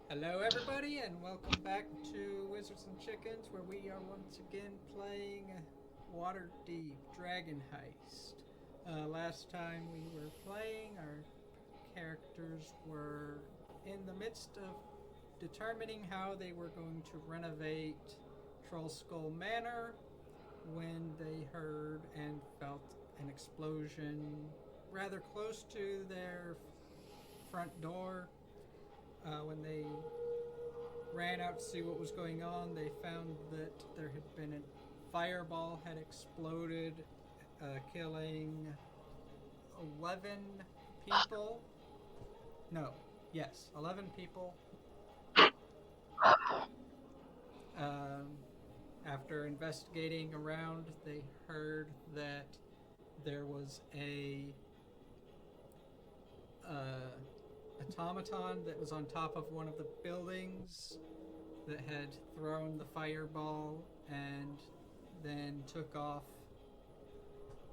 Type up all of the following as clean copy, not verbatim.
Hello, everybody, and welcome back to Wizards and Chickens, where we are once again playing Waterdeep Dragon Heist. Last time we were playing, our characters were in the midst of determining how they were going to renovate Troll Skull Manor when they heard and felt an explosion rather close to their front door. When they ran out to see what was going on, they found that there had been a fireball had exploded, killing 11 people. No, yes, 11 people. Um, After investigating around, they heard that there was a uh, automaton that was on top of one of the buildings that had thrown the fireball and then took off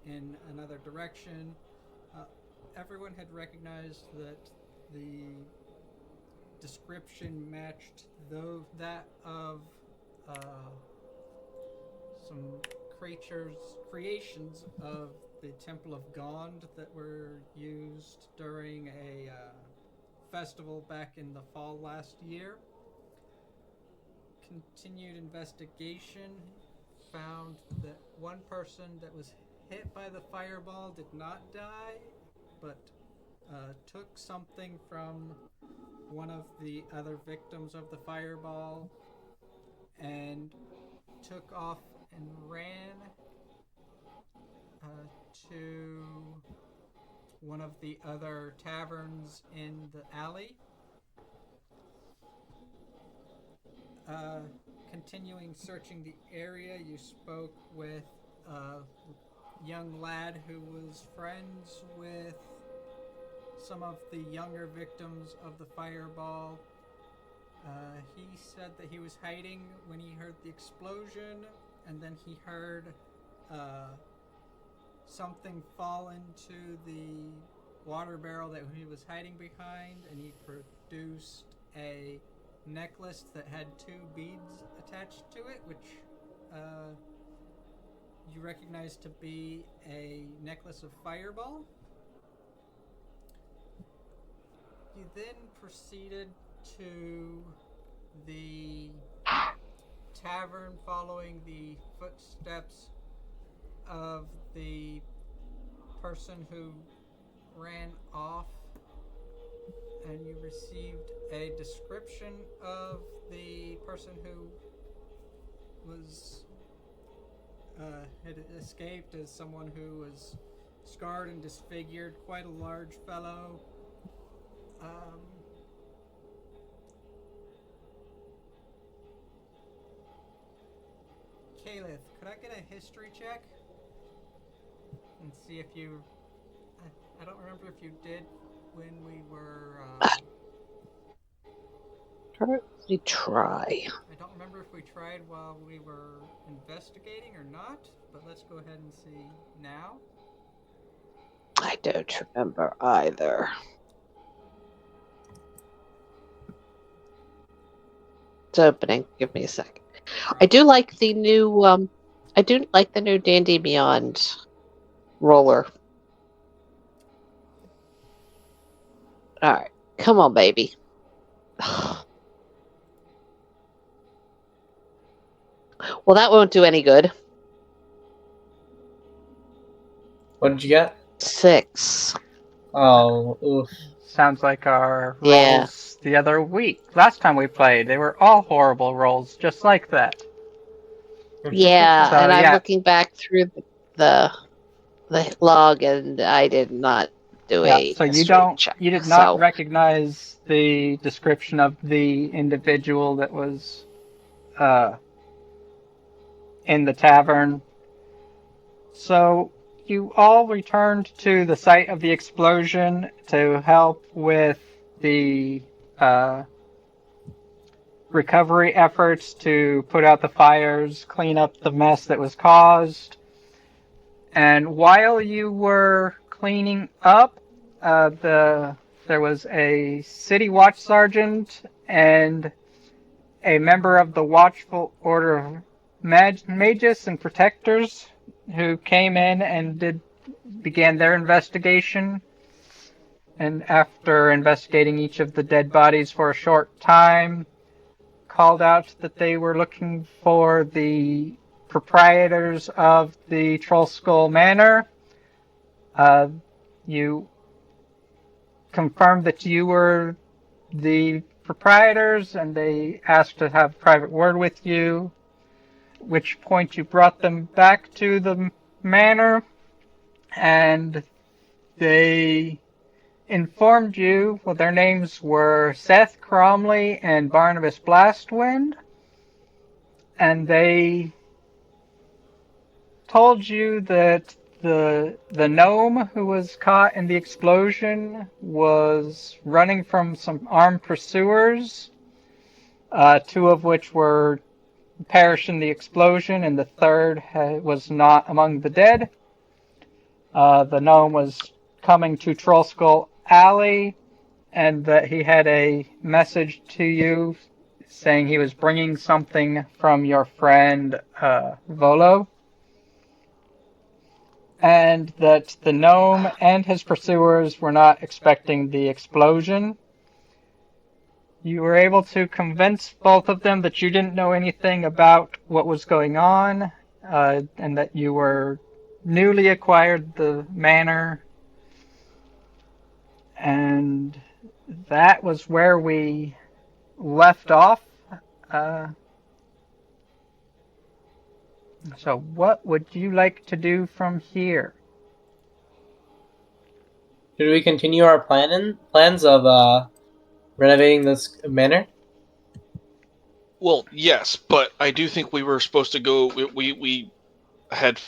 in another direction. Uh, Everyone had recognized that the description matched that of uh, some creations of the Temple of Gond that were used during a festival back in the fall last year. Continued investigation found that one person that was hit by the fireball did not die, but took something from one of the other victims of the fireball and took off and ran to one of the other taverns in the alley. Uh, Continuing searching the area, you spoke with a young lad who was friends with some of the younger victims of the fireball. He said that he was hiding when he heard the explosion, and then he heard something fall into the water barrel that he was hiding behind, and he produced a necklace that had two beads attached to it, which you recognize to be a necklace of fireball. You then proceeded to the tavern following the footsteps of the person who ran off, and you received a description of the person who was had escaped as someone who was scarred and disfigured, quite a large fellow. Um, Caliph, could I get a history check and see if you? I don't remember if you did when we were. Probably try. I don't remember if we tried while we were investigating or not, but let's go ahead and see now. I don't remember either. It's opening. Give me a second. I do like the new. I do like the new Dandy Beyond roller. All right, come on, baby. Well, that won't do any good. What did you get? 6. Oh, oof. Sounds like our Yeah. rolls the other week. Last time we played, they were all horrible rolls, just like that. Yeah, So, and I'm yeah. looking back through the log, and I did not do Yeah, a so history check. you did not So recognize the description of the individual that was uh, in the tavern. So you all returned to the site of the explosion to help with the recovery efforts to put out the fires, clean up the mess that was caused. And while you were cleaning up, there was a city watch sergeant and a member of the Watchful Order of Magus and Protectors who came in and began their investigation. And after investigating each of the dead bodies for a short time, called out that they were looking for the proprietors of the Troll Skull Manor. You confirmed that you were the proprietors, and they asked to have a private word with you, at which point you brought them back to the manor, and they informed you, well, their names were Seth Cromley and Barnabas Blastwind, and they told you that the gnome who was caught in the explosion was running from some armed pursuers, two of which were perished in the explosion, and the third was not among the dead. The gnome was coming to Troll Skull Alley, and that he had a message to you saying he was bringing something from your friend Volo, and that the gnome and his pursuers were not expecting the explosion. You were able to convince both of them that you didn't know anything about what was going on, and that you were newly acquired the manor, and that was where we left off. So what would you like to do from here? Should we continue our plans of renovating this manor? Well, yes, but I do think we were supposed to go. We had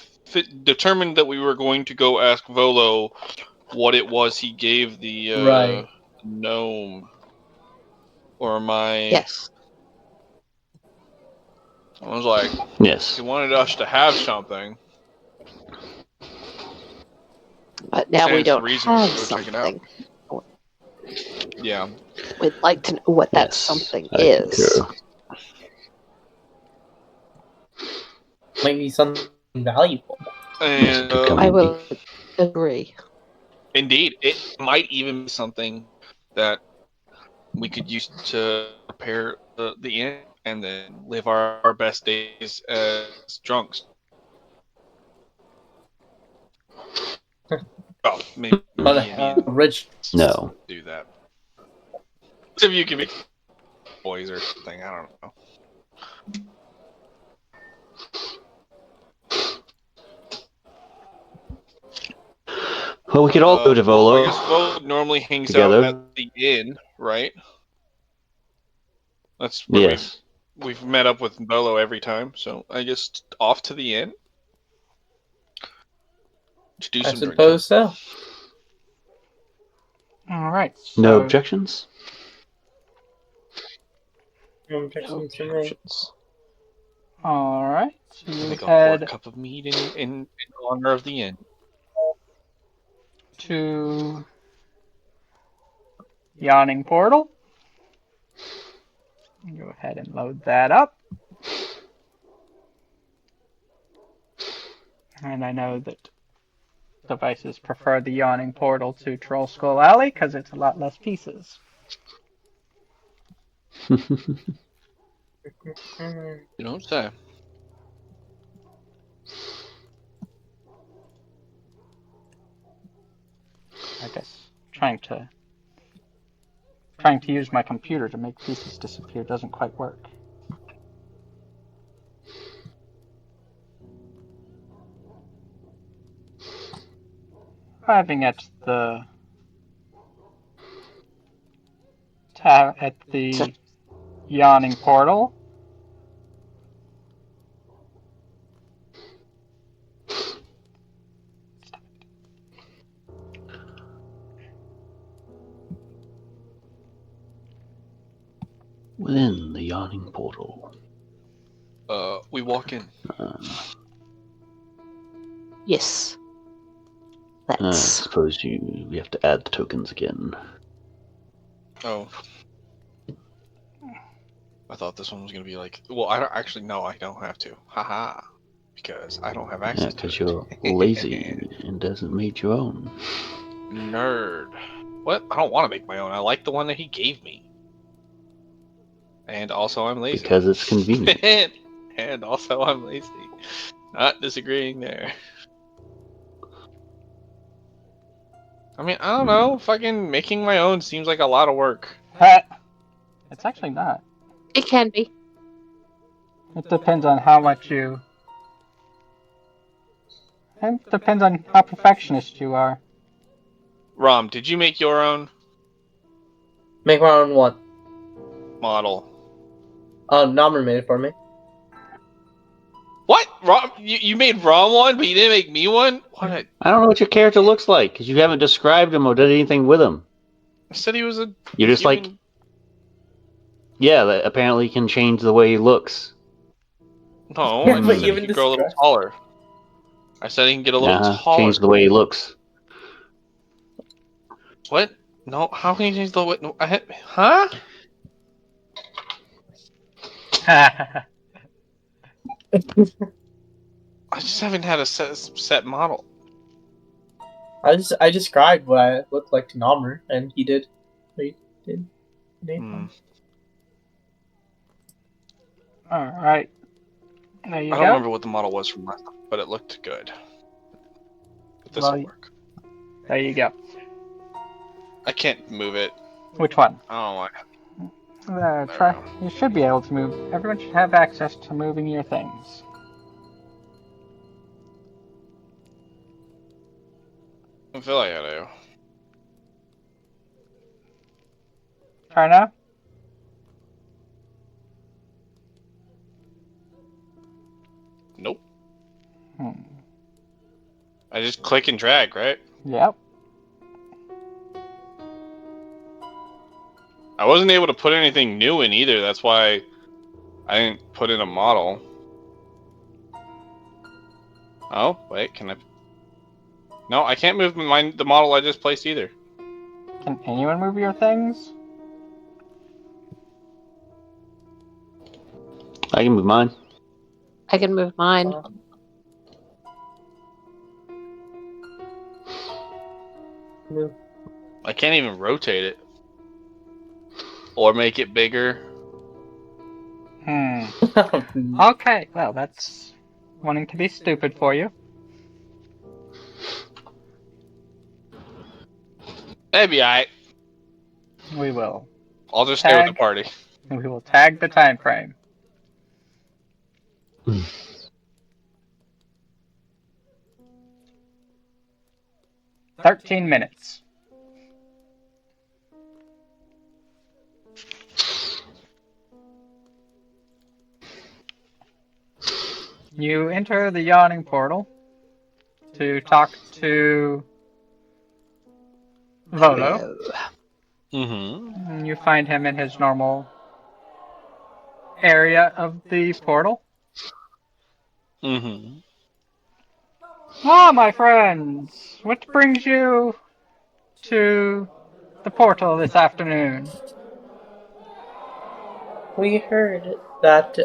determined that we were going to go ask Volo what it was he gave the Right. gnome. Or am I? Yes. I was like, Yes. he wanted us to have something. But now we Stands to don't reason we have should go check it out. something. Yeah. We'd like to know what that Yes, something I is. concur. Might be something valuable. And Come I in. will agree. indeed, it might even be something that we could use to repair the inn and then live our best days as drunks. Oh, maybe But me and rich. No. do that. If you can be boys or something, I don't know. Well, we could all go to I Volo guess Volo normally hangs together. out at the inn, right? That's where Yes. we've met up with Volo every time, so I guess off to the inn to do I some drinking. suppose so. All right. No So objections? No No objections from me. objections. all right. So I you think I'll pour a head cup of mead in honor of the inn. to Yawning Portal. Go ahead and load that up. And I know that devices prefer the Yawning Portal to Troll Skull Alley because it's a lot less pieces. Mm. You don't say. I guess trying to use my computer to make pieces disappear doesn't quite work. Arriving at the Yawning Portal. Within the yawning portal. We walk in. Yes. I Let's. suppose we have to add the tokens again. Oh. I thought this one was gonna be like. Well, I don't actually. No, I don't have to. Haha. Because I don't have Yeah, access to because it. you're lazy and doesn't make your own. Nerd. What? I don't want to make my own. I like the one that he gave me. And also, I'm lazy. Because it's convenient. And also, I'm lazy. Not disagreeing there. I mean, I don't know. Fucking making my own seems like a lot of work. It's actually not. It can be. It depends on how much you. It depends on how perfectionist you are. Rom, did you make your own Make my own one. model? Nommer made it for me. What? Rom, you made Rom one, but you didn't make me one? What? I don't know what your character looks like because you haven't described him or did anything with him. I said he was a. You're just human... like, yeah, that apparently can change the way he looks. No, Yeah, I but just you said he haven't could grow a little described- taller. I said he can get a little taller. Change the way he looks. What? No, how can you change the what? No, huh? I just haven't had a set model. I described what I looked like to Nommer, and he did. He did. Alright. There you I go. don't remember what the model was from last time, but it looked good. But this will work. There you go. I can't move it. Which one? I don't know why. Try. You should be able to move. Everyone should have access to moving your things. I feel like I do. Try now? Nope. I just click and drag, right? Yep. I wasn't able to put anything new in either. That's why I didn't put in a model. Oh, wait, can I? No, I can't move the model I just placed either. Can anyone move your things? I can move mine. I can move mine. I can't even rotate it. Or make it bigger. Okay, well, that's wanting to be stupid for you. Maybe We will. I'll just stay with the party. We will tag the time frame. 13 minutes. You enter the yawning portal to talk to Volo. Mm-hmm. And you find him in his normal area of the portal. Mm-hmm. Ah, my friends, what brings you to the portal this afternoon? We heard that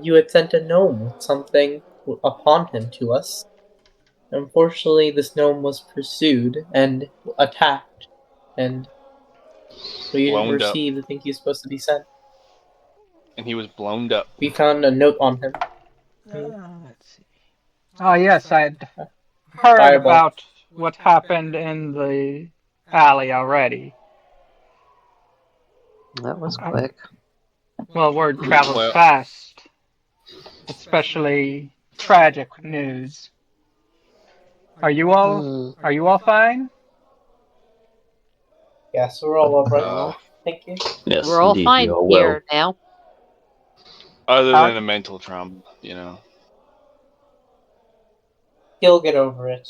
you had sent a gnome with something upon him to us. Unfortunately, this gnome was pursued and attacked, and we didn't Blown up. receive the thing he's supposed to be sent. And he was blown up. We found a note on him. Let's see. Oh, yes, I'd heard Fireball. about what happened in the alley already. That was quick. Well, word travels Well- fast, especially tragic news. Are you all fine? Yes, we're all alright. Thank you. Yes, We're all indeed, fine you are well. here now. Other than a mental trauma, you know. He'll get over it.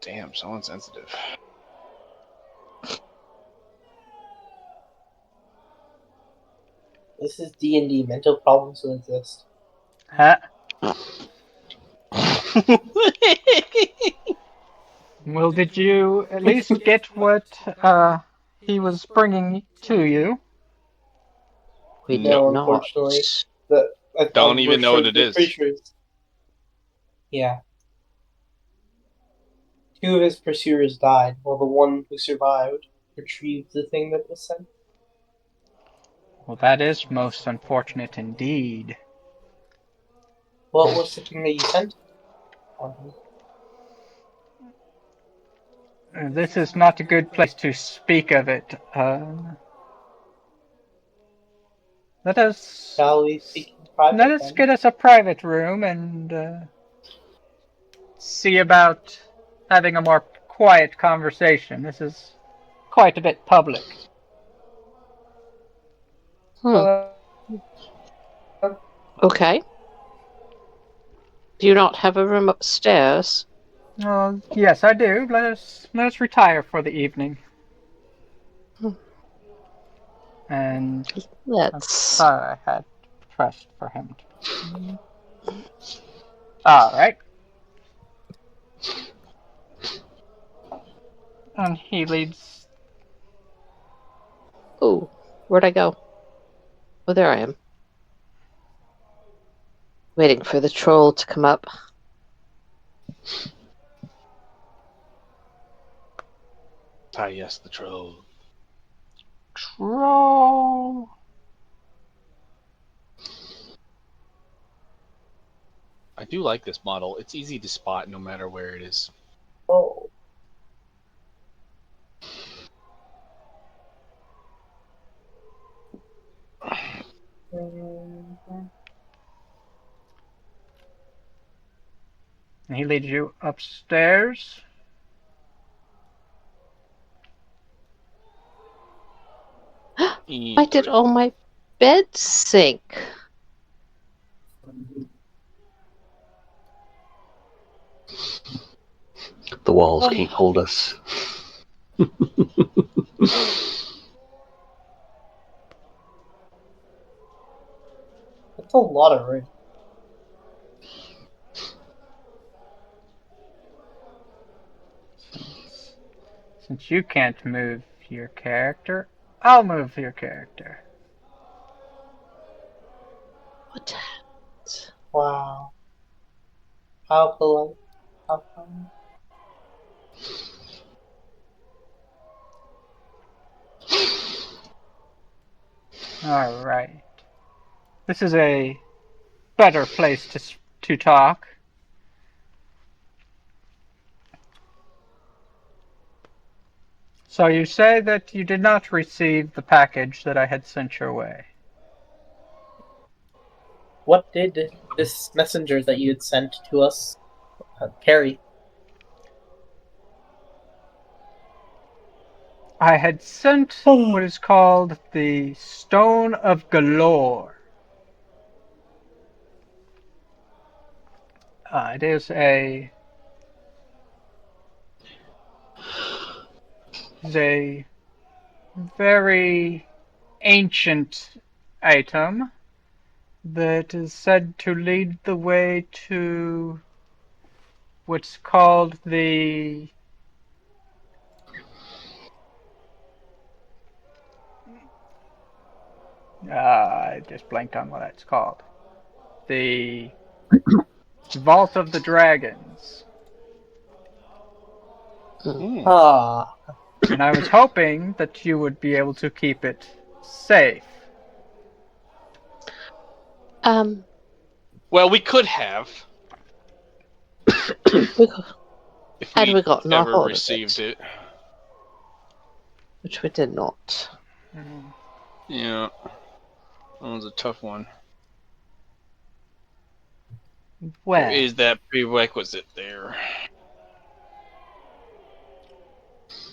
Damn, so insensitive. This is D&D. Mental problems will exist. Huh? Well, did you at least get what he was bringing to you? We No. did not. Unfortunately. Don't even know what it is. Pretty sure yeah. 2 of his pursuers died, while the one who survived retrieved the thing that was sent. Well, that is most unfortunate indeed. What was the thing that you sent? This is not a good place to speak of it. Let us Shall we speak in private? let us then? get us a private room and see about having a more quiet conversation. This is quite a bit public. Okay. Do you not have a room upstairs? Yes, I do. Let us retire for the evening. And I'm Let's. sorry I had trust for him. All right. And he leads. Oh, where'd I go? Oh, there I am. Waiting for the troll to come up. Ah, yes, the troll. Troll. I do like this model. It's easy to spot no matter where it is. Oh. And he leads you upstairs. I did all my bed sink. The walls can't hold us. That's a lot of room. Since you can't move your character, I'll move your character. What? Wow. How polite. How kind. All right. This is a better place to talk. So you say that you did not receive the package that I had sent your way. What did this messenger that you had sent to us carry? I had sent what is called the Stone of Galore. It is a very ancient item that is said to lead the way to what's called the I just blanked on what it's called. The Vault of the Dragons. Ah. And I was hoping that you would be able to keep it safe. Well, we could have. If Had we gotten a ever hold received of it. Which we did not. Yeah. That was a tough one. Well, Or is that prerequisite there?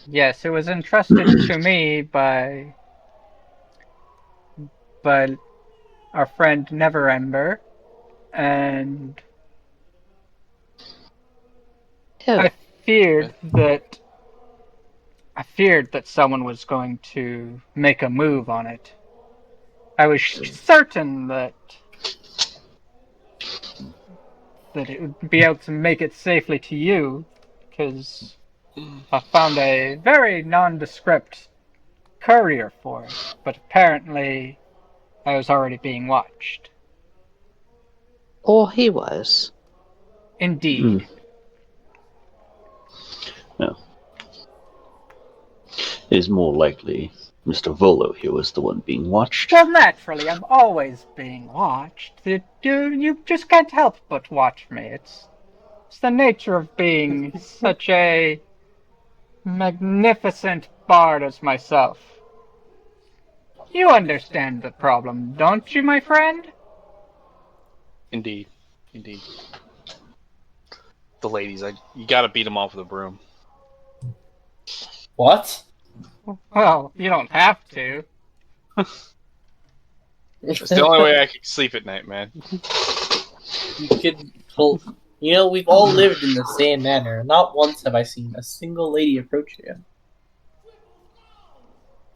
yes, it was entrusted to me by our friend Neverember, and Oh. I feared that someone was going to make a move on it. I was certain that it would be able to make it safely to you, because I found a very nondescript courier for it, but apparently I was already being watched. Or he was. Indeed. No. It is more likely Mr. Volo here was the one being watched. Well, naturally, I'm always being watched. You just can't help but watch me. It's the nature of being such a magnificent bard as myself. You understand the problem, don't you, my friend? Indeed. The ladies, you gotta beat them off with a broom. What? Well, you don't have to. It's the only way I can sleep at night, man. You could. Well, we've all lived in the same manner. Not once have I seen a single lady approach you.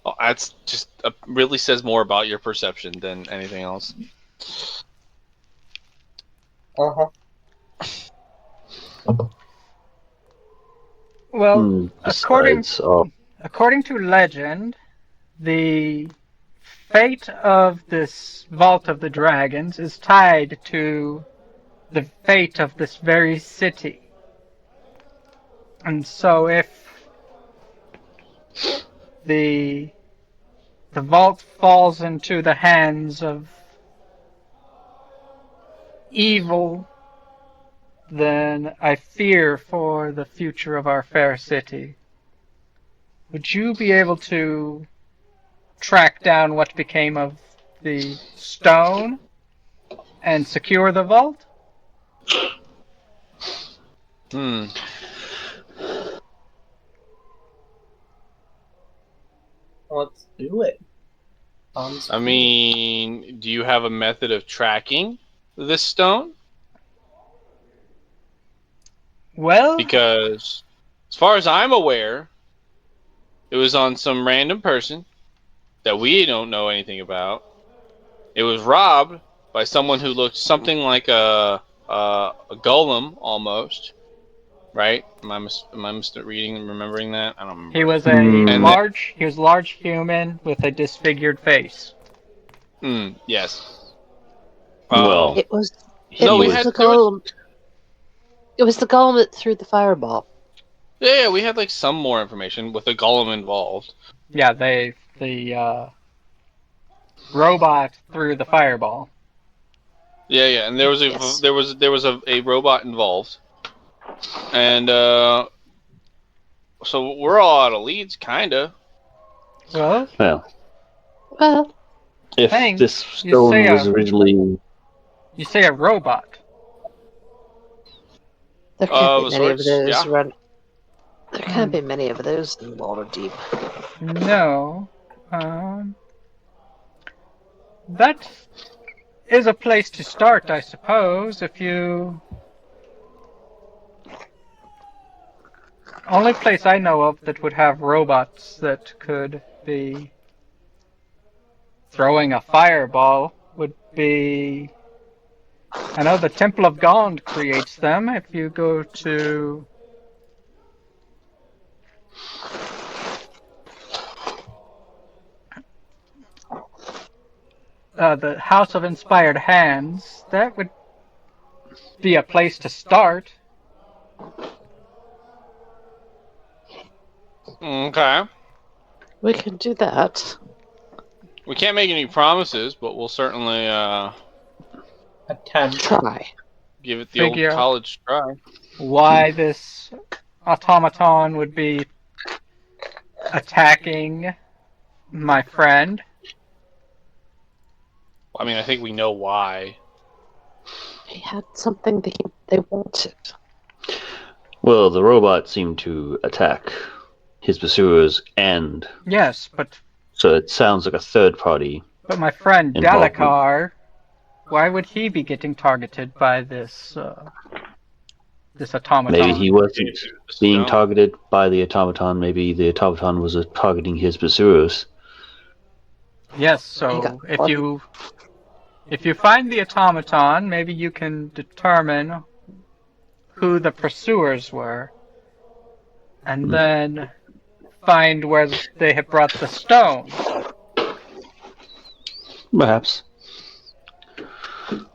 Oh, that's just really says more about your perception than anything else. Uh-huh. Well, according Besides, to legend, the fate of this Vault of the Dragons is tied to the fate of this very city. And so if the vault falls into the hands of evil, then I fear for the future of our fair city. Would you be able to track down what became of the stone and secure the vault? Let's do it. I mean, do you have a method of tracking this stone? Well, Because, as far as I'm aware, it was on some random person that we don't know anything about. It was robbed by someone who looked something like a golem almost, right? Am I reading and remembering that? I don't remember. he was a large human with a disfigured face. Yes. well, It was No, we was had the golem. It was the golem that threw the fireball. Yeah, we had like some more information with the golem involved. Yeah, the robot threw the fireball. Yeah, and there was Yes. there was a robot involved, and so we're all out of leads, kinda. Well, Well, if Thanks. this You stone say was originally you say a robot. there can't be Of many of sorts, those yeah. run. There can't be many of those in Waterdeep. No. That is a place to start, I suppose, if you... Only place I know of that would have robots that could be throwing a fireball would be... I know the Temple of Gond creates them. If you go to... the House of Inspired Hands, that would be a place to start. Okay. We can do that. We can't make any promises, but we'll certainly attempt. Try. give it the Figure old college try. Why this automaton would be attacking my friend. I mean, I think we know why. He had something that they wanted. well, the robot seemed to attack his pursuers, and Yes, but so it sounds like a third party. my friend Involvement. Dalekar, why would he be getting targeted by this automaton? Maybe he wasn't being Stone. targeted by the automaton. Maybe the automaton was targeting his pursuers. Yes, He so got if you find the automaton, maybe you can determine who the pursuers were, and then find where they have brought the stone. Perhaps.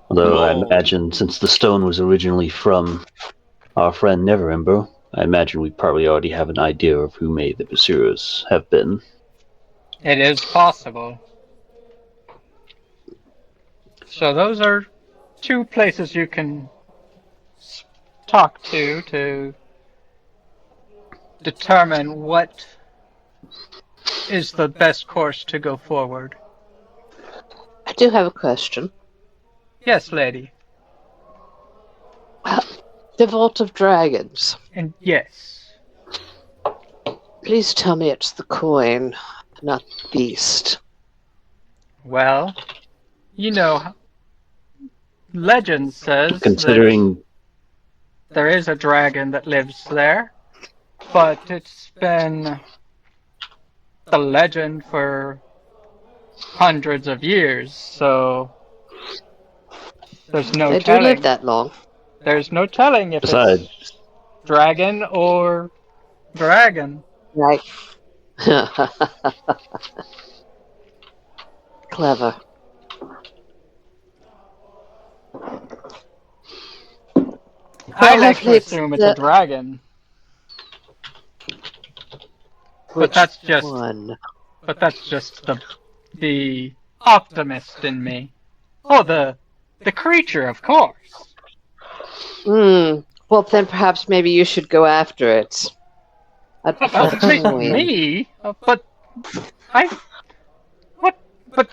Although I Whoa. imagine since the stone was originally from our friend Neverember, I imagine we probably already have an idea of who may the pursuers have been. It is possible. So those are two places you can talk to determine what is the best course to go forward. I do have a question. Yes, lady. The Vault of Dragons. And yes. Please tell me it's the coin, not the beast. Well, you know, legend says that Considering there is a dragon that lives there, but it's been the legend for hundreds of years, so there's no They telling. do live that long. There's no telling if Besides- it's dragon or dragon. Right. Clever. I like to hopefully it's assume it's a dragon, Which that's just- one? but that's just the optimist in me. Oh, the creature, of course. Well, then perhaps maybe you should go after it. I'd prefer the coin. Me? But I. What? But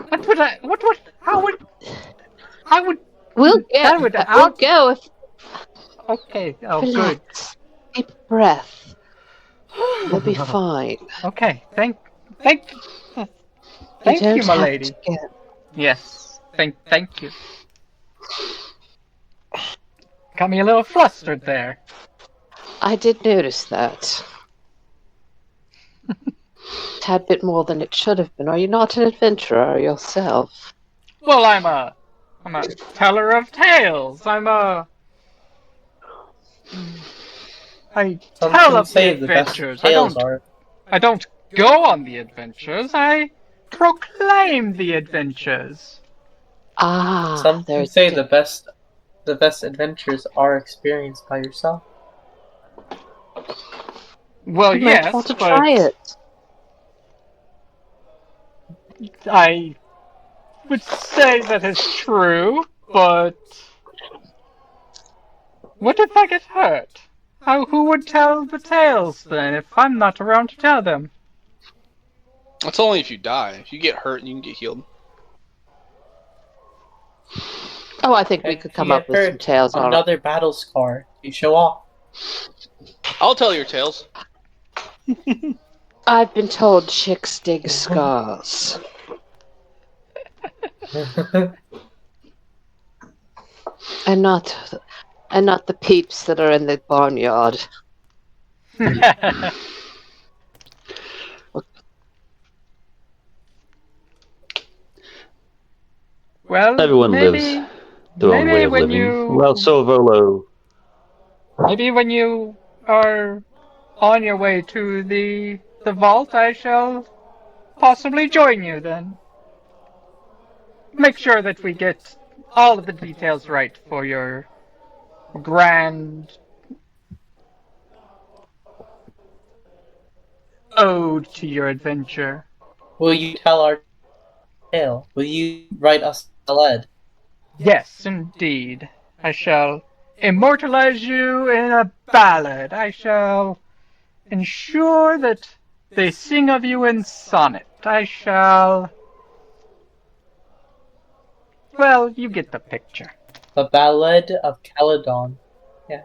what would I? What would? How would? I would. We'll get. That would We'll out. go if. Okay. Oh, good. Relax. Deep breath. You'll be fine. Okay. Thank You don't you, my have lady. to get. Yes. Thank you. Got me a little flustered there. I did notice that. Tad bit more than it should have been. Are you not an adventurer yourself? Well, I'm a teller of tales. I Some tell can of the say the best adventures. tales are. I don't go on the adventures. I proclaim the adventures. Ah, Some can there's say the best adventures are experienced by yourself. Well, You might yes, want to but try it. I would say that is true, but what if I get hurt? Who would tell the tales then if I'm not around to tell them? That's only if you die. If you get hurt, you can get healed. Oh, I think we If could you come get up with some hurt, tales on it. another battle scar. You show off. I'll tell your tales. I've been told chicks dig scars. And not the peeps that are in the barnyard. Well, everyone maybe, lives their own maybe way of when living. you Well, so Volo. maybe when you are on your way to the vault, I shall possibly join you then. Make sure that we get all of the details right for your grand ode to your adventure. Will you tell our tale? Will you write us a lead? Yes, indeed. I shall immortalize you in a ballad. I shall ensure that they sing of you in sonnet. I shall... Well, you get the picture. The Ballad of Caledon. Yeah.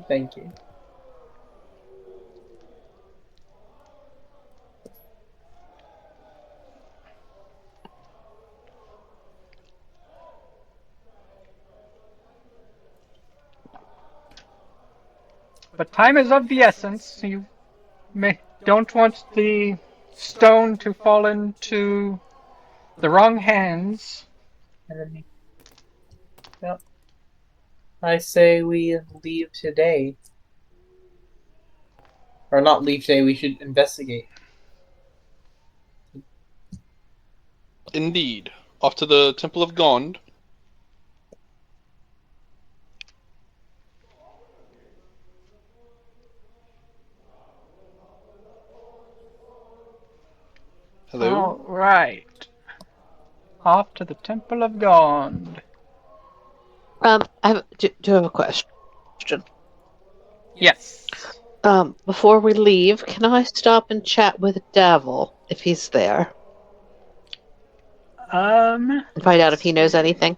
Thank you. But time is of the essence. You don't want the stone to fall into the wrong hands. Enemy. Yep. I say we leave today. Or not leave today, we should investigate. Indeed. Off to the Temple of Gond. Hello? All right. Off to the Temple of Gond. Do have a question. Yes. Before we leave, can I stop and chat with Davil if he's there? And find out if he knows anything.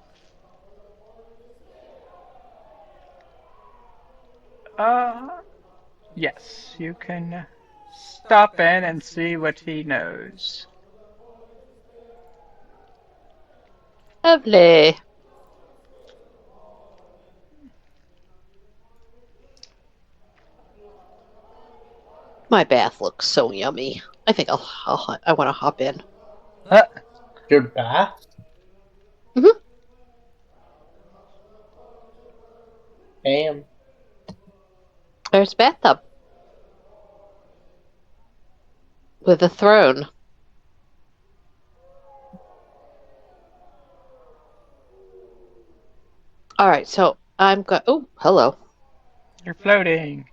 Yes, you can stop in and see what he knows. Lovely. My bath looks so yummy. I think I want to hop in. Your bath? Mhm. Damn. There's a bathtub with a throne. All right, so I'm going. Oh, hello. You're floating.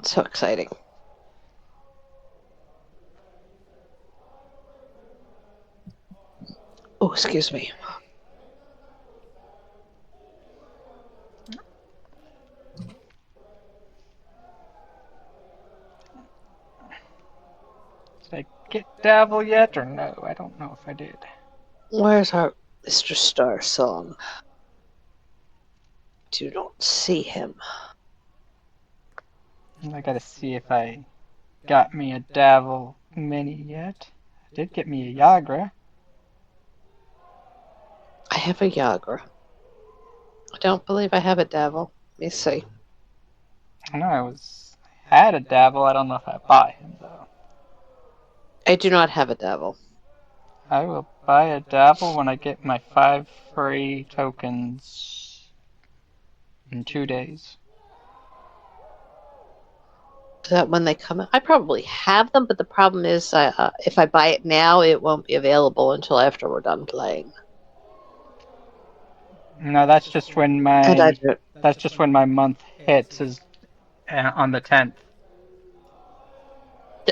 So exciting. Oh, excuse me. Did I get Davil yet or no? I don't know if I did. Where's our Mr. Star song? Do not see him. I gotta see if I got me a Davil mini yet. I did get me a Yagra. I have a Yagra. I don't believe I have a Davil. Let me see. I know I had a Davil. I don't know if I bought him though. I do not have a Davil. I will buy a Davil when I get my 5 free tokens in 2 days. Is that when they come out? I probably have them, but the problem is if I buy it now, it won't be available until after we're done playing. No, that's just when And I my don't. that's just when my month hits is on the 10th.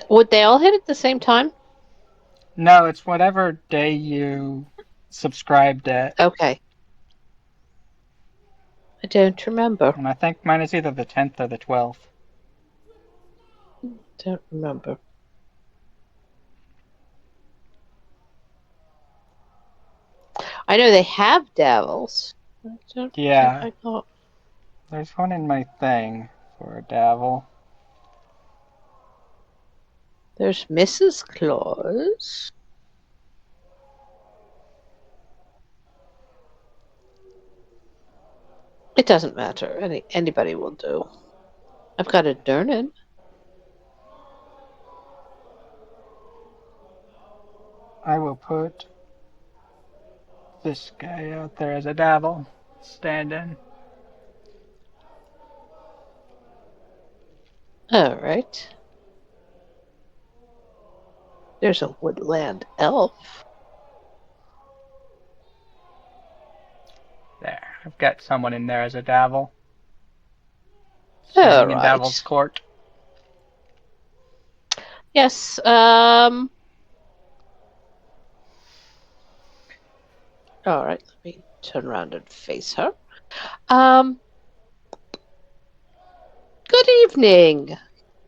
Would they all hit at the same time? No, it's whatever day you subscribed at. Okay. I don't remember. And I think mine is either the 10th or the 12th. Don't remember. I know they have Davils. I don't Yeah. think I got. There's one in my thing for a Davil. There's Mrs. Claus. It doesn't matter. Anybody will do. I've got a Durnan. I will put this guy out there as a Davil. Stand in. All right. There's a woodland elf. There. I've got someone in there as a Davil. All Standing in right. Davil's court. Yes. All right. Let me turn around and face her. Good evening,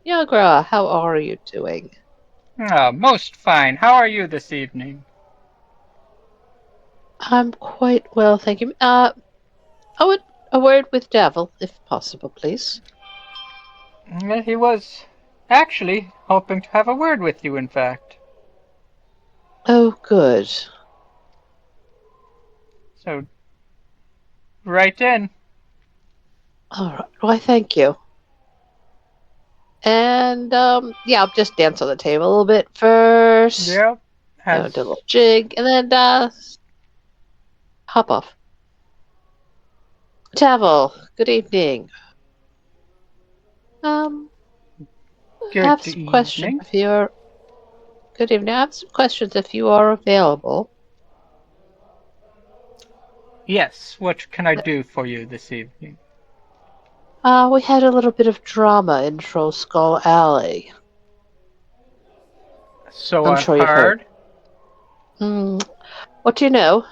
Yagra. How are you doing? Oh, most fine. How are you this evening? I'm quite well, thank you. A word with Davil, if possible, please. He was actually hoping to have a word with you, in fact. Oh, good. So, right in. All right. Why, thank you. And yeah, I'll just dance on the table a little bit first. Yep. Do a little jig, and then hop off. Davil, good evening. Good Have some questions evening. if you're Good evening. I have some questions if you are available. Yes, what can I do for you this evening? We had a little bit of drama in Troll Skull Alley. So I'm I've sure you've heard. What do you know?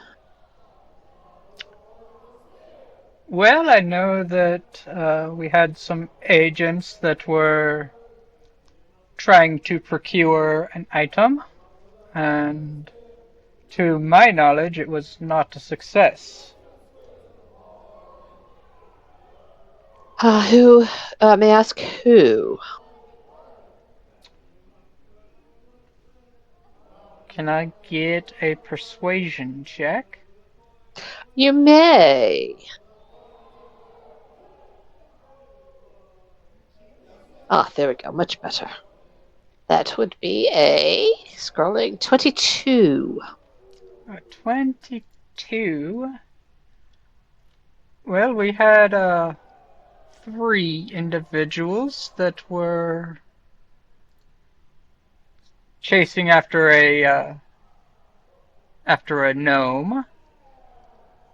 Well, I know that we had some agents that were trying to procure an item, and to my knowledge, it was not a success. Who? May I ask who? Can I get a persuasion check? You may. There we go. Much better. That would be a scrolling 22. 22. Well, we had 3 individuals that were chasing after a gnome.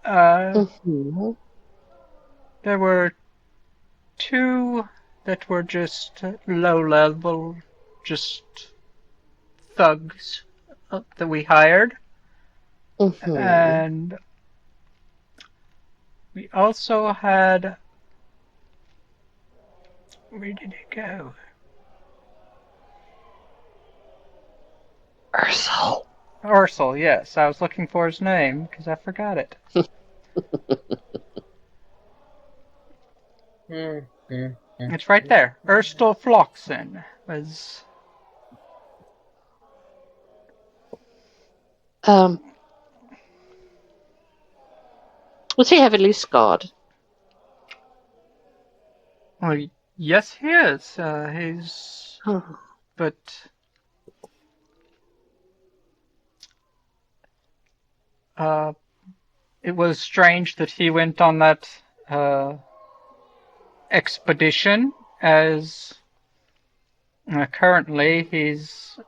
Mm-hmm. There were 2 that were just low level, just thugs that we hired. Mm-hmm. And we also had... Where did it go? Ursel, yes. I was looking for his name because I forgot it. It's right there. Erstal Floxen was... Was he heavily scarred? Well, yes, he is. He's... But... it was strange that he went on that expedition, as currently he's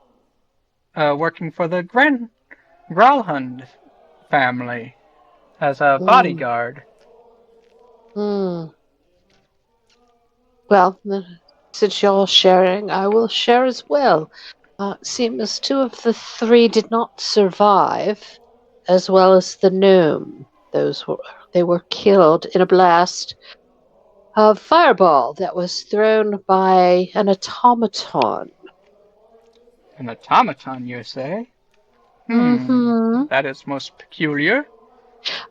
working for the Gralhund family as a bodyguard. Well, since you're sharing, I will share as well. Seems 2 of the 3 did not survive, as well as the gnome. They were killed in a blast of fireball that was thrown by an automaton. An automaton, you say? Mm-hmm. That is most peculiar.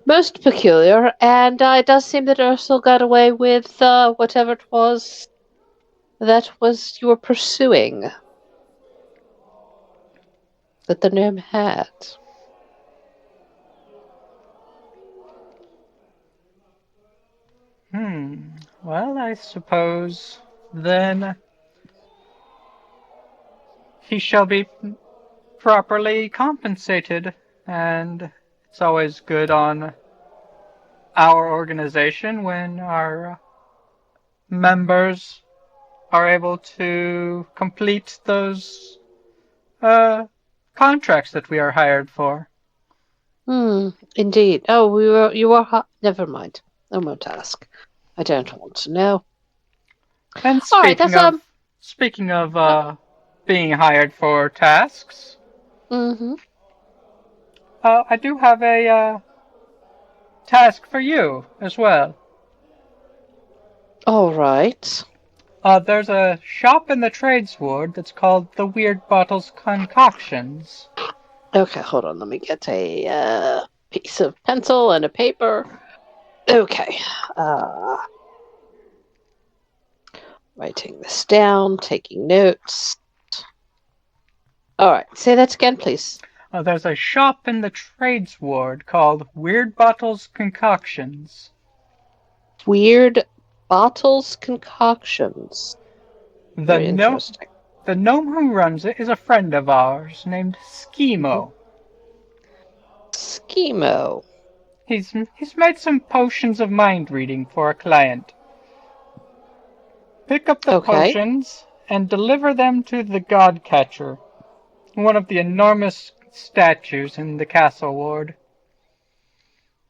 Most peculiar, and it does seem that Ursel got away with whatever it was that was you were pursuing. That the gnome had. Well, I suppose then he shall be properly compensated, and it's always good on our organization when our members are able to complete those contracts that we are hired for. Indeed. Never mind. I won't ask. I don't want to know. And speaking of being hired for tasks, I do have a task for you as well. All right. There's a shop in the Trades Ward that's called the Weird Bottles Concoctions. Okay, hold on. Let me get a piece of pencil and a paper. Okay. Writing this down, taking notes. All right. Say that again, please. There's a shop in the Trades Ward called Weird Bottles Concoctions. Weird Bottles Concoctions. Very interesting. The gnome who runs it is a friend of ours named Schemo. Schemo. He's made some potions of mind reading for a client. Pick up the potions and deliver them to the God Catcher. one of the enormous statues in the castle ward.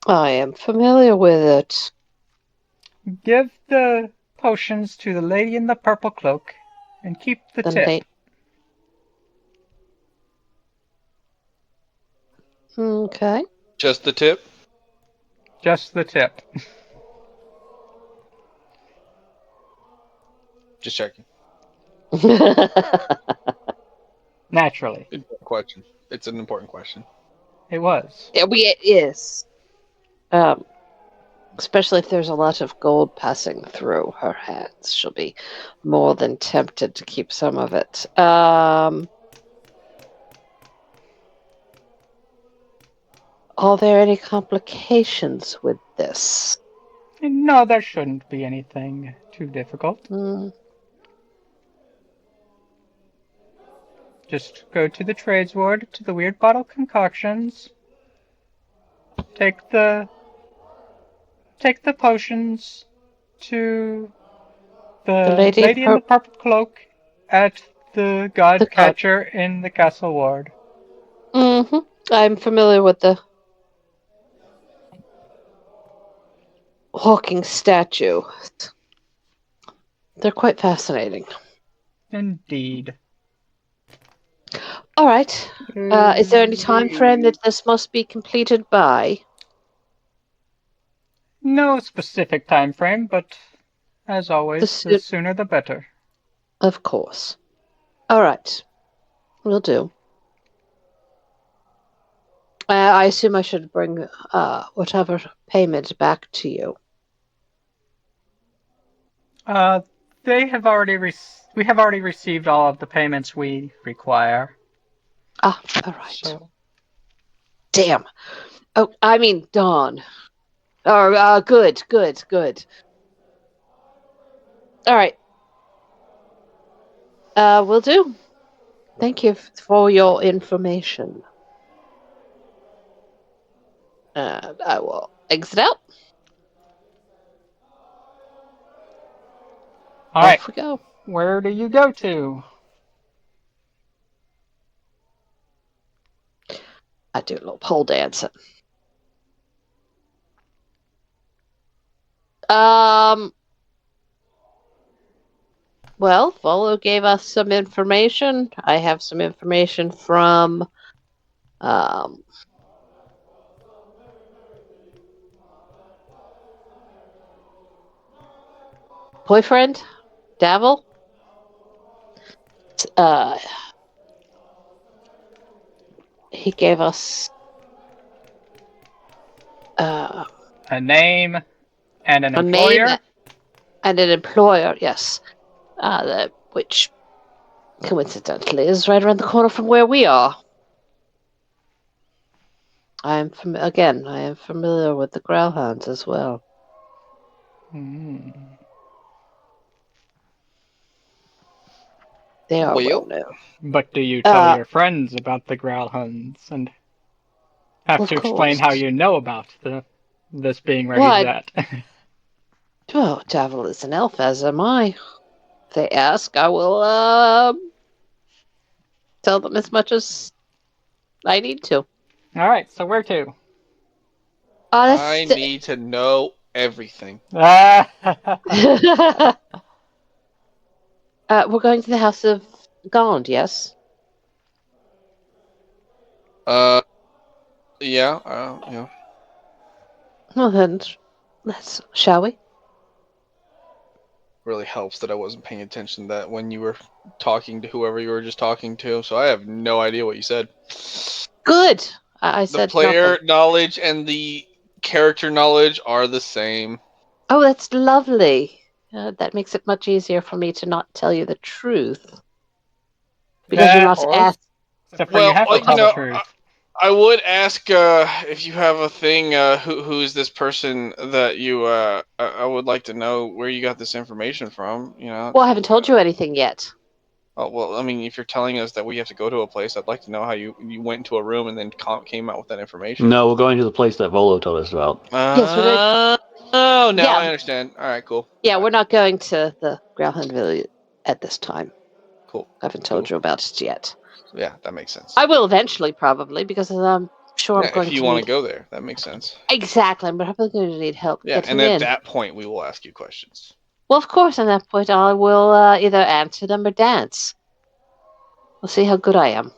I am familiar with it. Give the potions to the lady in the purple cloak and keep the The tip. late. Okay. Just the tip? Just the tip. Just checking. Naturally. Important question. It's an important question. It was. It is. Especially if there's a lot of gold passing through her hands. She'll be more than tempted to keep some of it. Are there any complications with this? No, there shouldn't be anything too difficult. Just go to the trades ward, to the weird bottle concoctions. Take the potions to the lady in the purple cloak at the god catcher in the castle ward. Mm-hmm. I'm familiar with the walking statue. They're quite fascinating. Indeed. All right. Is there any time frame that this must be completed by? No specific time frame, but as always, the sooner the better. Of course. All right. Will do. I assume I should bring whatever payment back to you. We have already received all of the payments we require. Ah, all right. So. Damn. Oh, I mean, darn. Oh, good. All right. Will do. Thank you for your information. And I will exit out. All right. Off we go. Where do you go to? I do a little pole dancing. Well, Volo gave us some information. I have some information from boyfriend, Davil. He gave us a name and an employer. Name and an employer, yes. Which coincidentally is right around the corner from where we are. I am familiar with the Growlhounds as well. They are well known. But do you tell your friends about the Growlhounds and have to explain how you know about this being where he's at? Well, Davil is an elf, as am I. If they ask, I will tell them as much as I need to. All right, so where to? I need to know everything. We're going to the House of Gond, yes? Yeah. Yeah. Well then, shall we? Really helps that I wasn't paying attention to that when you were talking to whoever you were just talking to, so I have no idea what you said. Good. I said the player nothing. Knowledge and the character knowledge are the same. Oh, that's lovely. That makes it much easier for me to not tell you the truth. Because you're not asked. Well, I would ask if you have a thing. Who is this person that you? I would like to know where you got this information from. You know. Well, I haven't told you anything yet. Oh well, I mean, if you're telling us that we have to go to a place, I'd like to know how you went into a room and then came out with that information. No, we're going to the place that Volo told us about. Yes, we're going. Oh, now I understand. All right, cool. Yeah, we're not going to the Growlhound Village at this time. Cool. I haven't told you about it yet. Yeah, that makes sense. I will eventually, probably, because I'm sure I'm Yeah, going if you to want need. to go there, that makes sense. Exactly, I'm probably going to need help Yeah, getting and at in. that point, we will ask you questions. Well, of course, at that point, I will either answer them or dance. We'll see how good I am.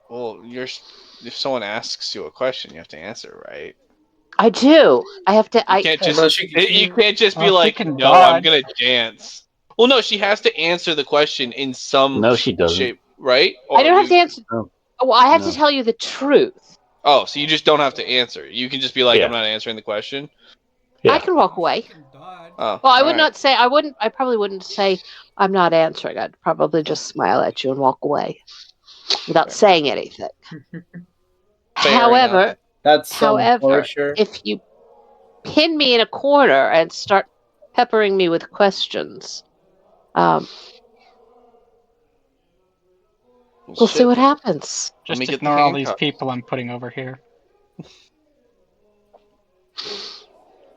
Well, if someone asks you a question, you have to answer, right? I do. I have to. You can't Well, just no, you can't just be Well, she like, can no, I'm dodge. gonna dance. Well, no, she has to answer the question in some No, she doesn't. shape, right? I Or don't have to answer. No. Well, I have to No. tell you the truth. Oh, so you just don't have to answer. You can just be like, Yeah. I'm not answering the question. Yeah. I can walk Oh, she away. can dodge. Oh, Well, I all would right. not say. I wouldn't. I probably wouldn't say I'm not answering. I'd probably just smile at you and walk away without Fair. saying anything. Fair enough. That's some However, torture. if you pin me in a corner and start peppering me with questions, we'll see Shit. what happens. Let me Just get the ignore all these handcuff. people I'm putting over here.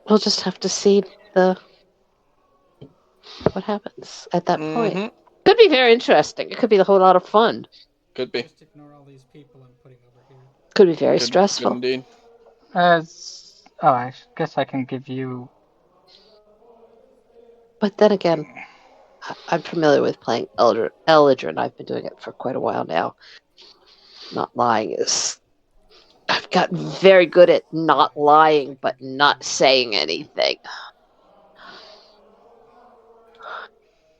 We'll just have to see what happens at that point. Mm-hmm. Could be very interesting. It could be a whole lot of fun. Could be. Just ignore all these people I'm putting over here. Could be very Good stressful. indeed. I guess I can give you. But then again, I'm familiar with playing Eldrin. I've been doing it for quite a while now. Not lying is. I've gotten very good at not lying, but not saying anything.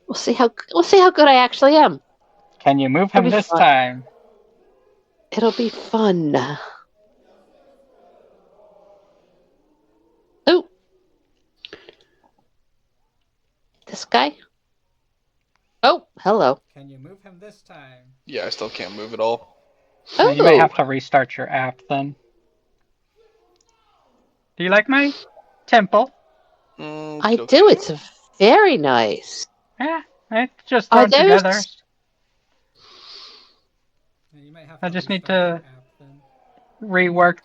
We'll see how good I actually am. Can you move It'll him be this fun. time? It'll be fun. Oh, this guy. Oh, hello. Can you move him this time? Yeah, I still can't move at all. Oh, You may have to restart your app then. Do you like my temple? I do. It's very nice. Yeah, it's just Are thrown together. those? Yeah, you might have I to just need restart your to app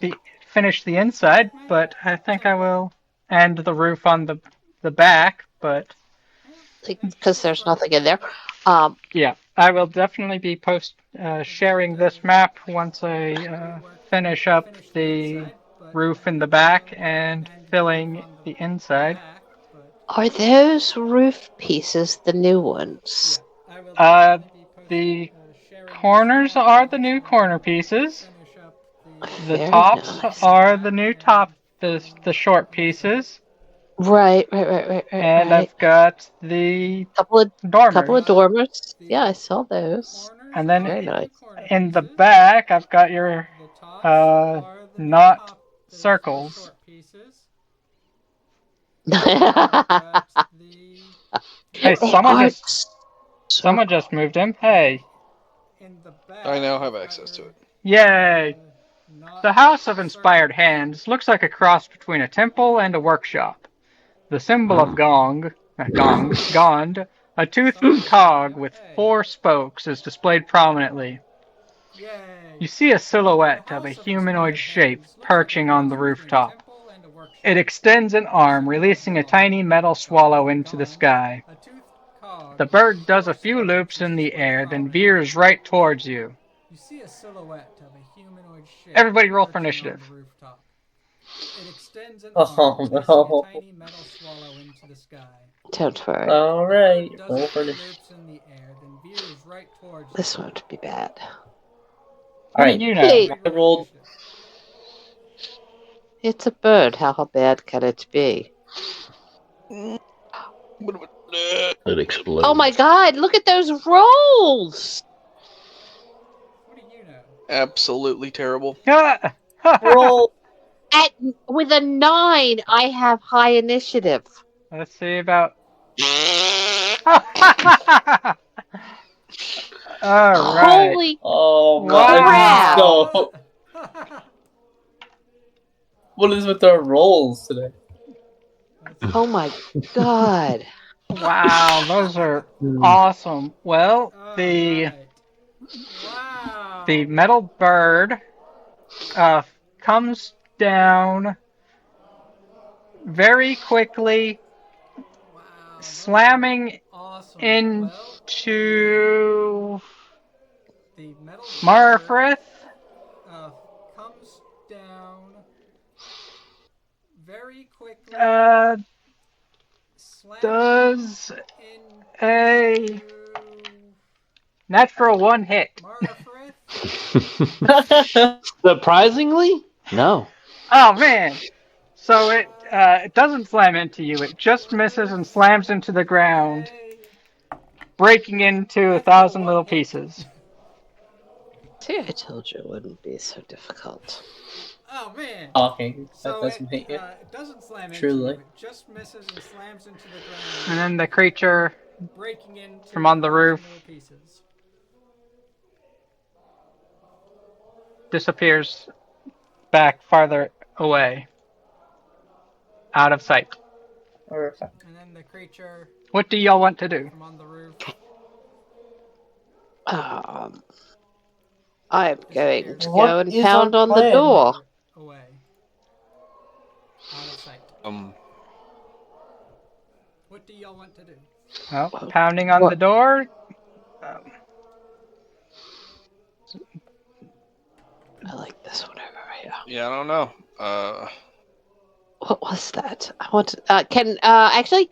then. finish the inside, but I think I will end the roof on the back, but Because there's nothing in there. yeah, I will definitely be sharing this map once I finish up the roof in the back and filling the inside. Are those roof pieces the new ones? The corners are the new corner pieces. The Very tops nice. are the new the short pieces. Right. And I've got the couple of dormers. dormers. Yeah, I saw those. And then Very nice. in the back, I've got your not circles. Hey, someone just moved him. Hey. I now have access to it. Yay! The House of Inspired Hands looks like a cross between a temple and a workshop. The symbol of Gond, a toothed cog with 4 spokes, is displayed prominently. You see a silhouette of a humanoid shape perching on the rooftop. It extends an arm, releasing a tiny metal swallow into the sky. The bird does a few loops in the air, then veers right towards you. You see a silhouette of a humanoid shape. Everybody roll for initiative. It extends an Oh, arm, no. releasing a tiny metal swallow into the sky. Don't worry. Alright, Does roll a for few this. loops in the air, then veers right towards This you. won't be bad. Alright, You know. Hey, I rolled. it's a bird. How bad can it be? It explodes. Oh my god, look at those rolls! What do you know? Absolutely terrible. Roll! With a 9, I have high initiative. Let's see about. All right. Holy Oh, crap! no. What is with our rolls today? Oh my god. Wow, those are awesome. Well, the metal bird comes down very quickly, slamming into the metal Marfrith? comes down very quickly. Slamming Does a into natural 1 hit? Marfrith. Surprisingly, no. Oh man! So it doesn't slam into you. It just misses and slams into the ground, Yay. breaking into Natural 1,000 one little hit. pieces. See, I told you it wouldn't be so difficult. Oh man! Okay, that So doesn't hit you. it doesn't slam into Truly. you. It just misses and slams into the And ground, then the creature breaking into from on the 1,000 roof little pieces. disappears back farther away, out of sight. Perfect. And then the creature What do y'all want to do? from on the roof I'm going disappears to What go and is pound our on the plan? door. away, out of sight. What do y'all want to do? Well, pounding on the door. I like this one over here. Yeah, I don't know. What was that? I want to, actually,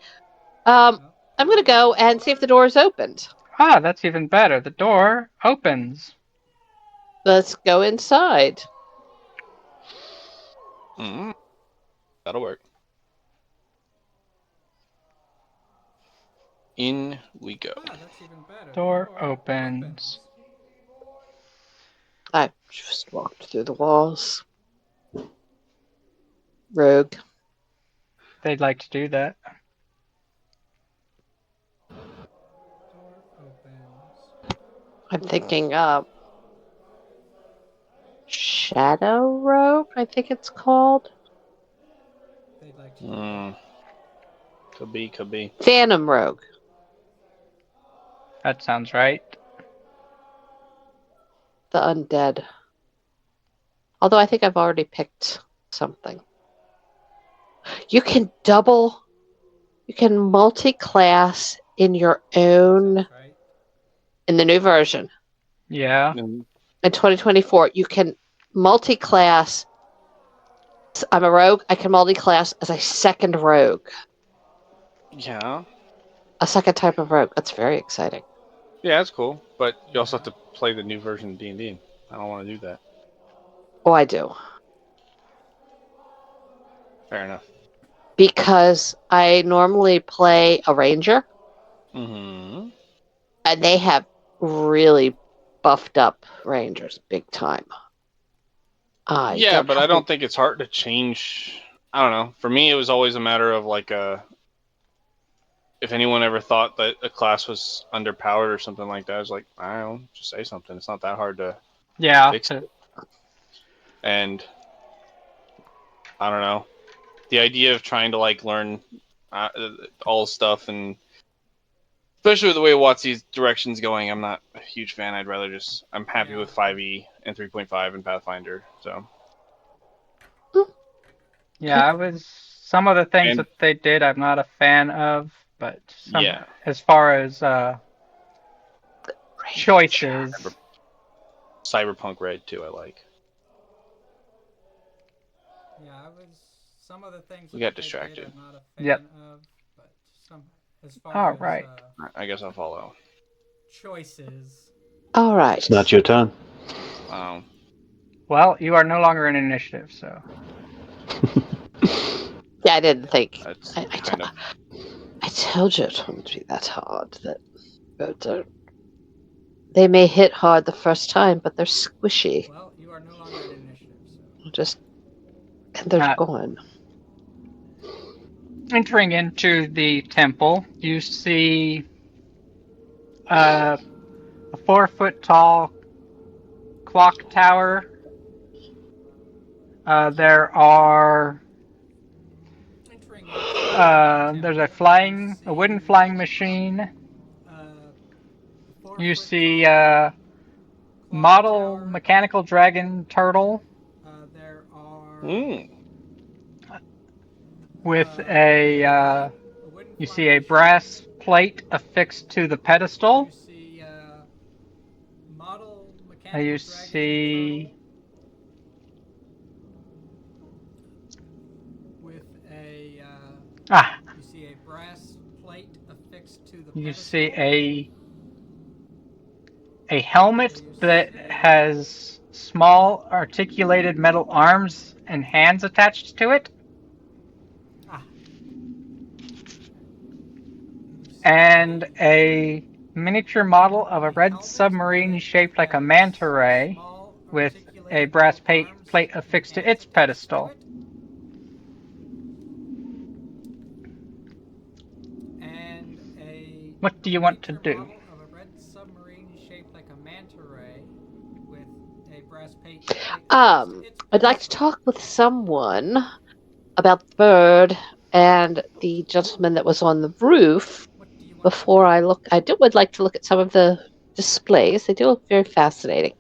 I'm going to go and see if the door is opened. Ah, that's even better. The door opens. Let's go inside. That'll work. In we go. Ah, that's even better. Door opens. I just walked through the walls. Rogue. They'd like to do that. Door opens. I'm thinking, Shadow Rogue, I think it's called. They'd like to do that. Could be. Phantom Rogue. That sounds right. The undead. Although I think I've already picked something. You can multi-class in your own, Sounds right. in the new version. Yeah. Mm, In 2024, you can multi-class. I'm a rogue. I can multi-class as a second rogue. Yeah. A second type of rogue. That's very exciting. Yeah, that's cool. But you also have to play the new version of D&D. I don't want to do that. Oh, I do. Fair enough. Because I normally play a ranger, Mm-hmm. and they have really buffed up rangers big time. Yeah, but I don't think it's hard to change. I don't know. For me, it was always a matter of like if anyone ever thought that a class was underpowered or something like that, I was like, I don't know, just say something. It's not that hard to fix it. And I don't know. The idea of trying to like learn all stuff, and especially with the way WotC's direction's going, I'm not a huge fan. I'm happy with 5e and 3.5 and Pathfinder. So Yeah, some of the things that they did I'm not a fan of, but as far as choices. Cyberpunk Red too, I like. Yeah, some of the things We that got they distracted. did I'm not a fan of, but as far All as right. I guess I'll follow. choices. All right. It's not your turn. Well, you are no longer in initiative, so. Yeah, I didn't think. That's I told you it wouldn't be that hard. They may hit hard the first time, but they're squishy. Well, you are no longer in initiative, so. And they're gone. Entering into the temple, you see a 4-foot tall clock tower. There are there's a wooden flying machine. You see a model mechanical dragon turtle. There are with you see a brass plate affixed to the pedestal. You see model mechanical You dragon see with a ah, you see a brass plate affixed to the you pedestal. see a helmet that has small articulated metal arms and hands attached to it. Ah. And a miniature model of a red submarine shaped like a manta ray with a brass plate affixed to its pedestal. And a What do you want to do? model of a red submarine shaped like a manta ray with a brass plate I'd like to talk with someone about the bird and the gentleman that was on the roof before I look. Would like to look at some of the displays. They do look very fascinating.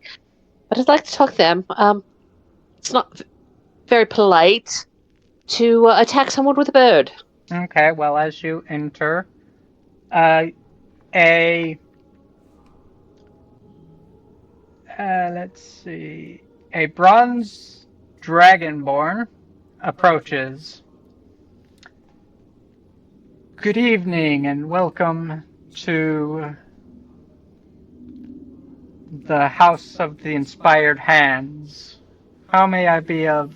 But I'd like to talk to them. It's not very polite to attack someone with a bird. Okay, well, as you enter, let's see, a bronze dragonborn approaches. Good evening and welcome to the House of the Inspired Hands. How may I be of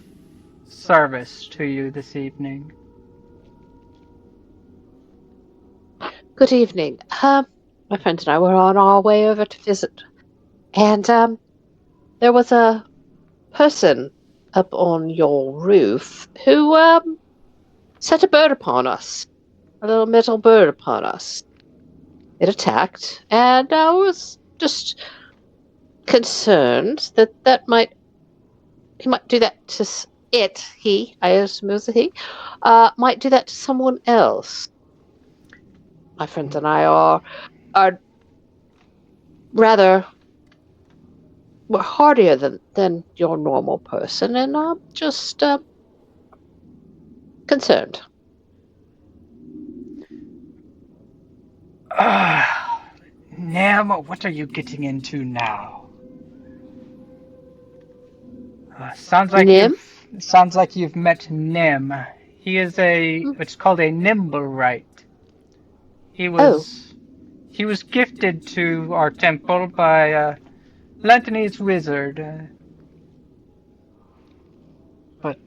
service to you this evening? Good evening. My friend and I were on our way over to visit, and there was a person up on your roof who set a bird upon us, a little metal bird upon us. It attacked, and I was just concerned that he might do that to I assume it was a he, might do that to someone else. My friend and I are rather we're hardier than your normal person, and I'm just concerned. Nam, what are you getting into now? Sounds like you've met Nim. He is it's called a Nimblewright. He was gifted to our temple by Lanthony's wizard. But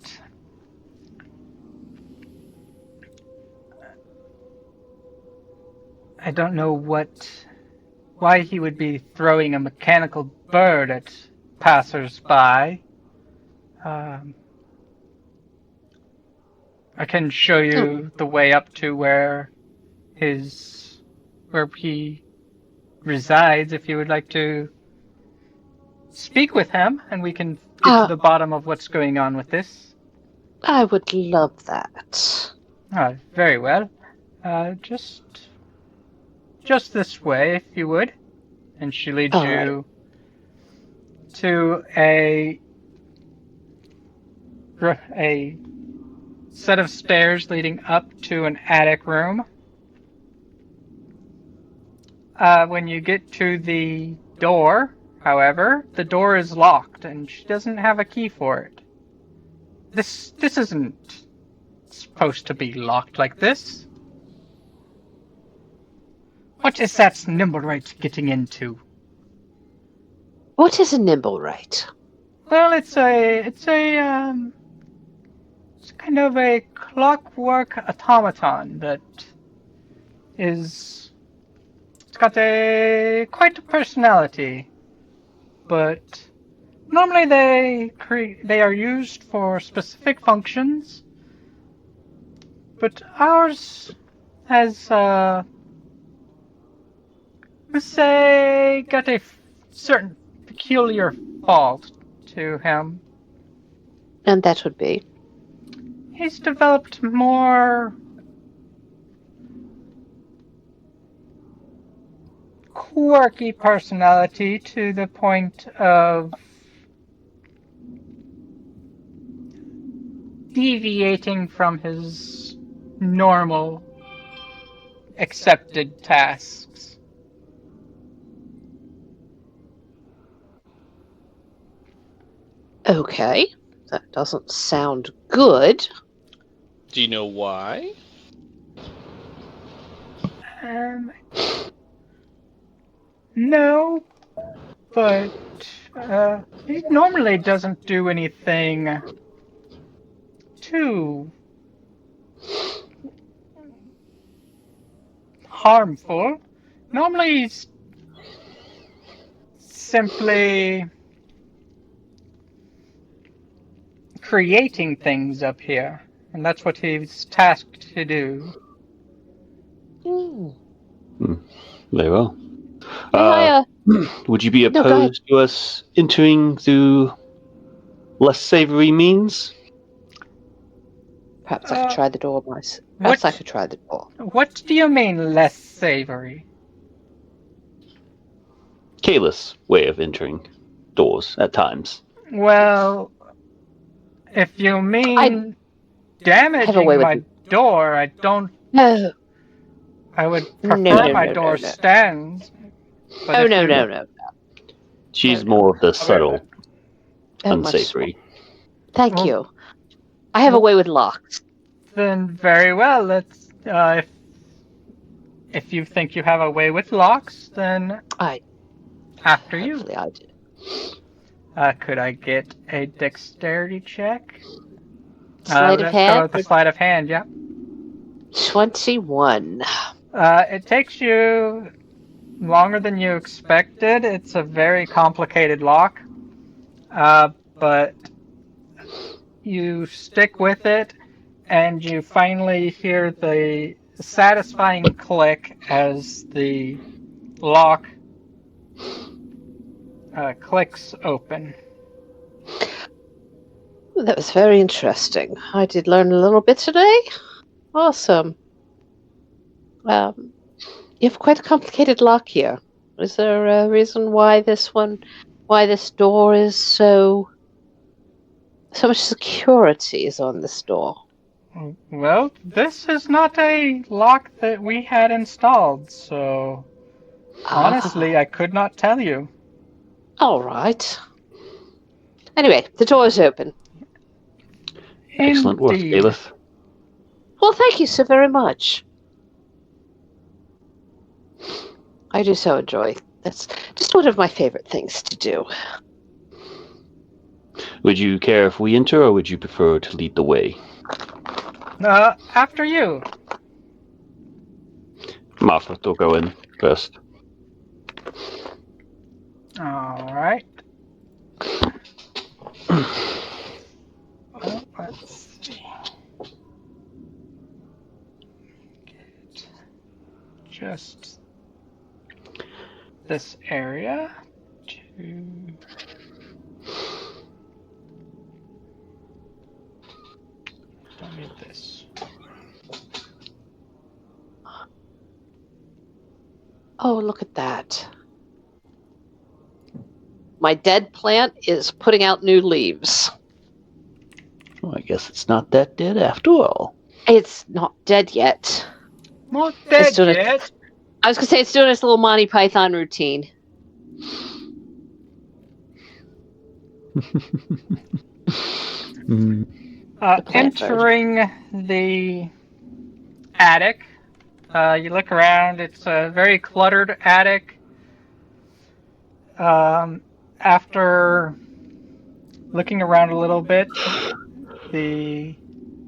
I don't know why he would be throwing a mechanical bird at passers-by. I can show you the way up to where he resides if you would like to speak with him, and we can get to the bottom of what's going on with this. I would love that. Very well. Just this way, if you would. And she leads you to a set of stairs leading up to an attic room. When you get to the door, however, the door is locked, and she doesn't have a key for it. This isn't supposed to be locked like this. What is that Nimblewright getting into? What is a Nimblewright? Well, it's kind of a clockwork automaton that it's got quite a personality, but normally they are used for specific functions, but ours has let's say got a certain peculiar fault to him. And that would be? He's developed more quirky personality to the point of deviating from his normal accepted tasks. Okay, that doesn't sound good. Do you know why? No, but he normally doesn't do anything too harmful. Normally he's simply creating things up here, and that's what he's tasked to do. Very well. May I, Would you be No, go ahead. opposed to us entering through less savory means? Perhaps I could try the door myself. What Perhaps I could try the door. what do you mean less savory? Careless way of entering doors at times. Well, if you I mean have a way damaging with my door, I don't. no, I would no, prefer no, my no, door no, no. stands. But Oh if no, you no, no. She's No. more of the subtle, Oh, much unsavory. Thank Well- you. I have a way with locks. then very well. Let's. If you think you have a way with locks, then I after you. hopefully I do. Could I get a dexterity check? Sleight of Let's go hand. with the sleight of hand. Yeah. 21. It takes you longer than you expected. It's a very complicated lock, but you stick with it, and you finally hear the satisfying click as the lock clicks open. That was very interesting. I did learn a little bit today. Awesome. You have quite a complicated lock here. Is there a reason why this door is so much security is on this door? Well, this is not a lock that we had installed, so honestly, I could not tell you. All right. Anyway, the door is open. Excellent work, Indeed. Bailiff. Well, thank you so very much. I do so enjoy. That's just one of my favorite things to do. Would you care if we enter, or would you prefer to lead the way? After you. Martha will go in first. All right. Well, let's see. Get just this area to. Don't need this. Oh, look at that. My dead plant is putting out new leaves. Well, I guess it's not that dead after all. It's not dead yet. Not dead doing yet. I was going to say it's doing its little Monty Python routine. Entering the attic, you look around. It's a very cluttered attic. After looking around a little bit, the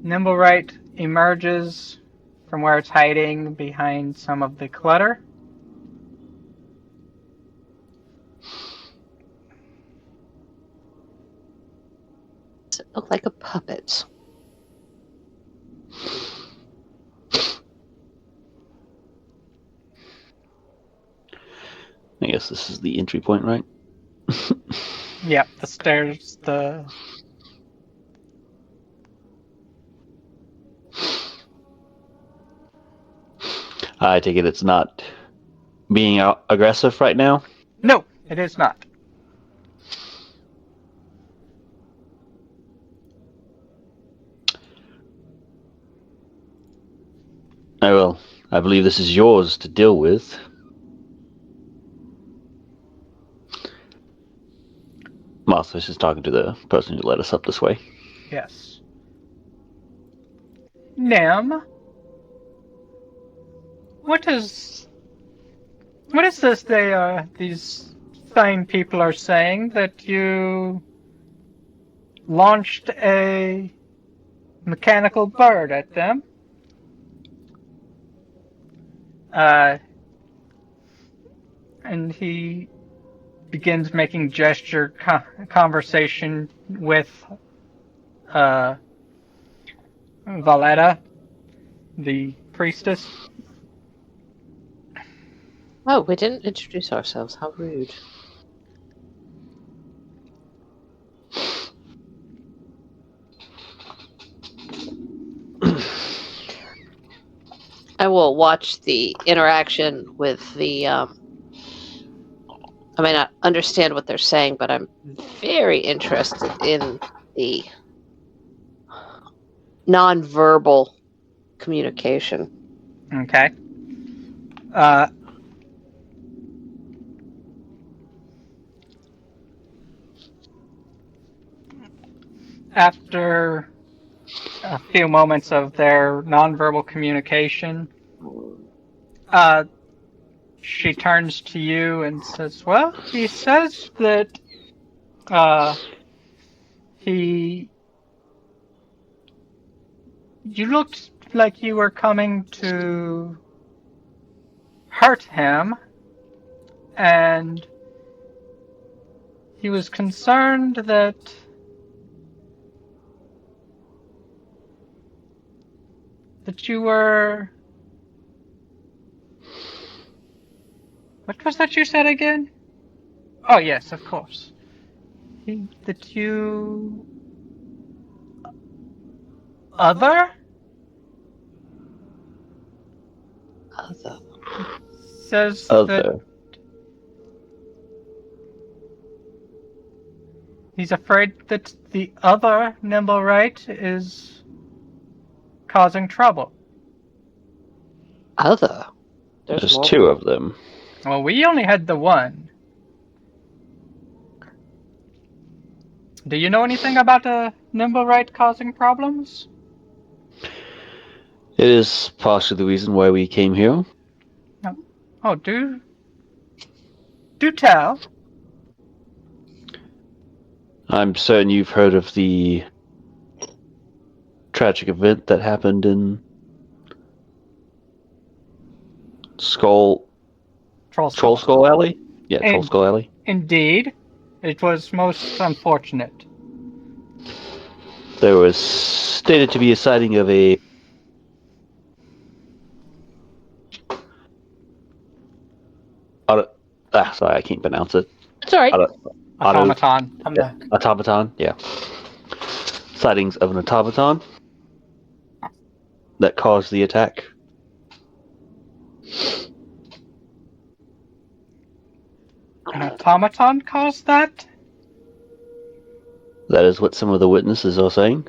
Nimblewright emerges from where it's hiding behind some of the clutter. Does it look like a puppet? I guess this is the entry point, right? Yep, the stairs, I take it it's not being aggressive right now? No, it is not. Oh, well, I believe this is yours to deal with. Mossfish is talking to the person who led us up this way. Yes. Nim, what is this these fine people are saying, that you launched a mechanical bird at them? And he begins making gesture conversation with Valletta, the priestess. Oh, we didn't introduce ourselves. How rude. I will watch the interaction with the. I may not understand what they're saying, but I'm very interested in the nonverbal communication. Okay. After a few moments of their nonverbal communication, she turns to you and says, "Well, he says that you looked like you were coming to hurt him, and he was concerned that you were..." What was that you said again? Oh, yes, of course. That you... Other? Other. Says that Other. he's afraid that the other Nimblewright is causing trouble. Other? There's more. two of them. Well, we only had the one. Do you know anything about a Nimblewright causing problems? It is partially the reason why we came here. Oh, do tell. I'm certain you've heard of the tragic event that happened in Troll Skull Alley? Yeah, Troll Skull Alley. Indeed. It was most unfortunate. There was stated to be a sighting of a sorry, I can't pronounce it. It's alright. Automaton. Automaton, yeah. Sightings of an automaton that caused the attack. An automaton caused that? That is what some of the witnesses are saying.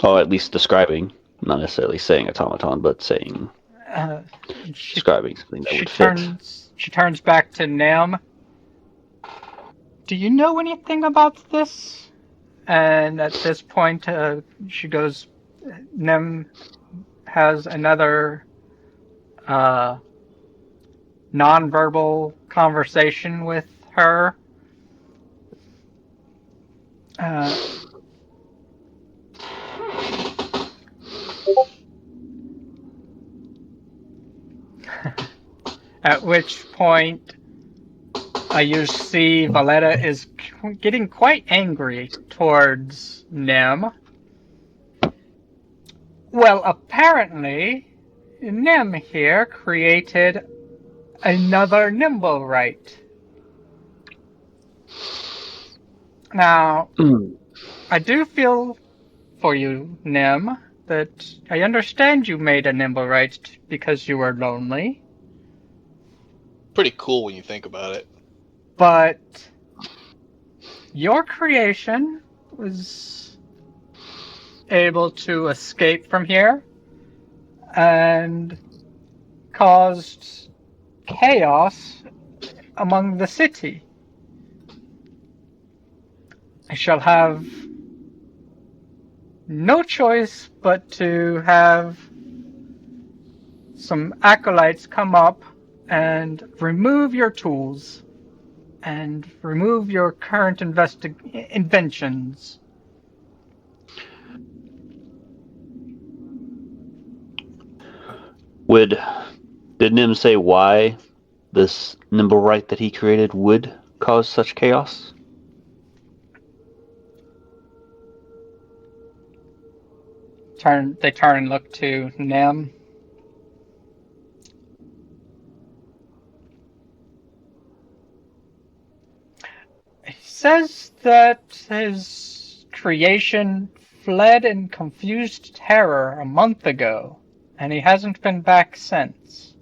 Or at least describing. Not necessarily saying automaton, but saying... describing something that would fit. She turns back to Nim. Do you know anything about this? And at this point, she goes... Nim has another nonverbal conversation with her. At which point, you see Valletta is getting quite angry towards Nim. Well, apparently, Nim here created another Nimblewright. Now, I do feel for you, Nim, that I understand you made a Nimblewright because you were lonely. Pretty cool when you think about it. But your creation was able to escape from here and caused chaos among the city. I shall have no choice but to have some acolytes come up and remove your tools and remove your current inventions. Did Nim say why this nimble right that he created would cause such chaos? They turn and look to Nim. He says that his creation fled in confused terror a month ago, and he hasn't been back since.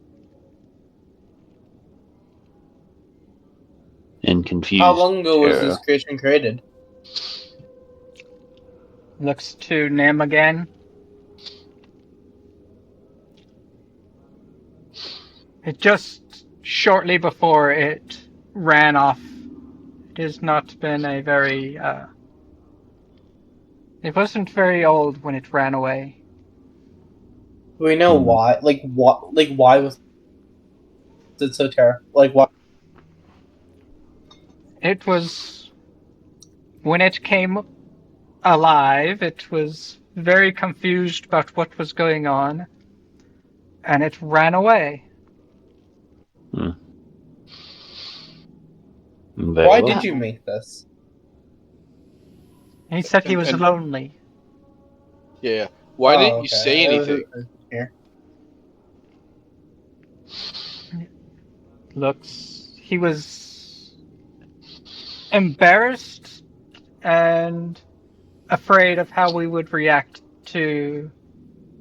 In confused How long ago was terror. this creation created? Looks to Nim again. It just shortly before it ran off. It has not been a very, it wasn't very old when it ran away. Do we know why? Why was it so terrible? Like, why? It was, when it came alive, it was very confused about what was going on, and it ran away. Why did you make this? He said he was And- lonely. Yeah. Why didn't you say anything? Here. He was embarrassed and afraid of how we would react to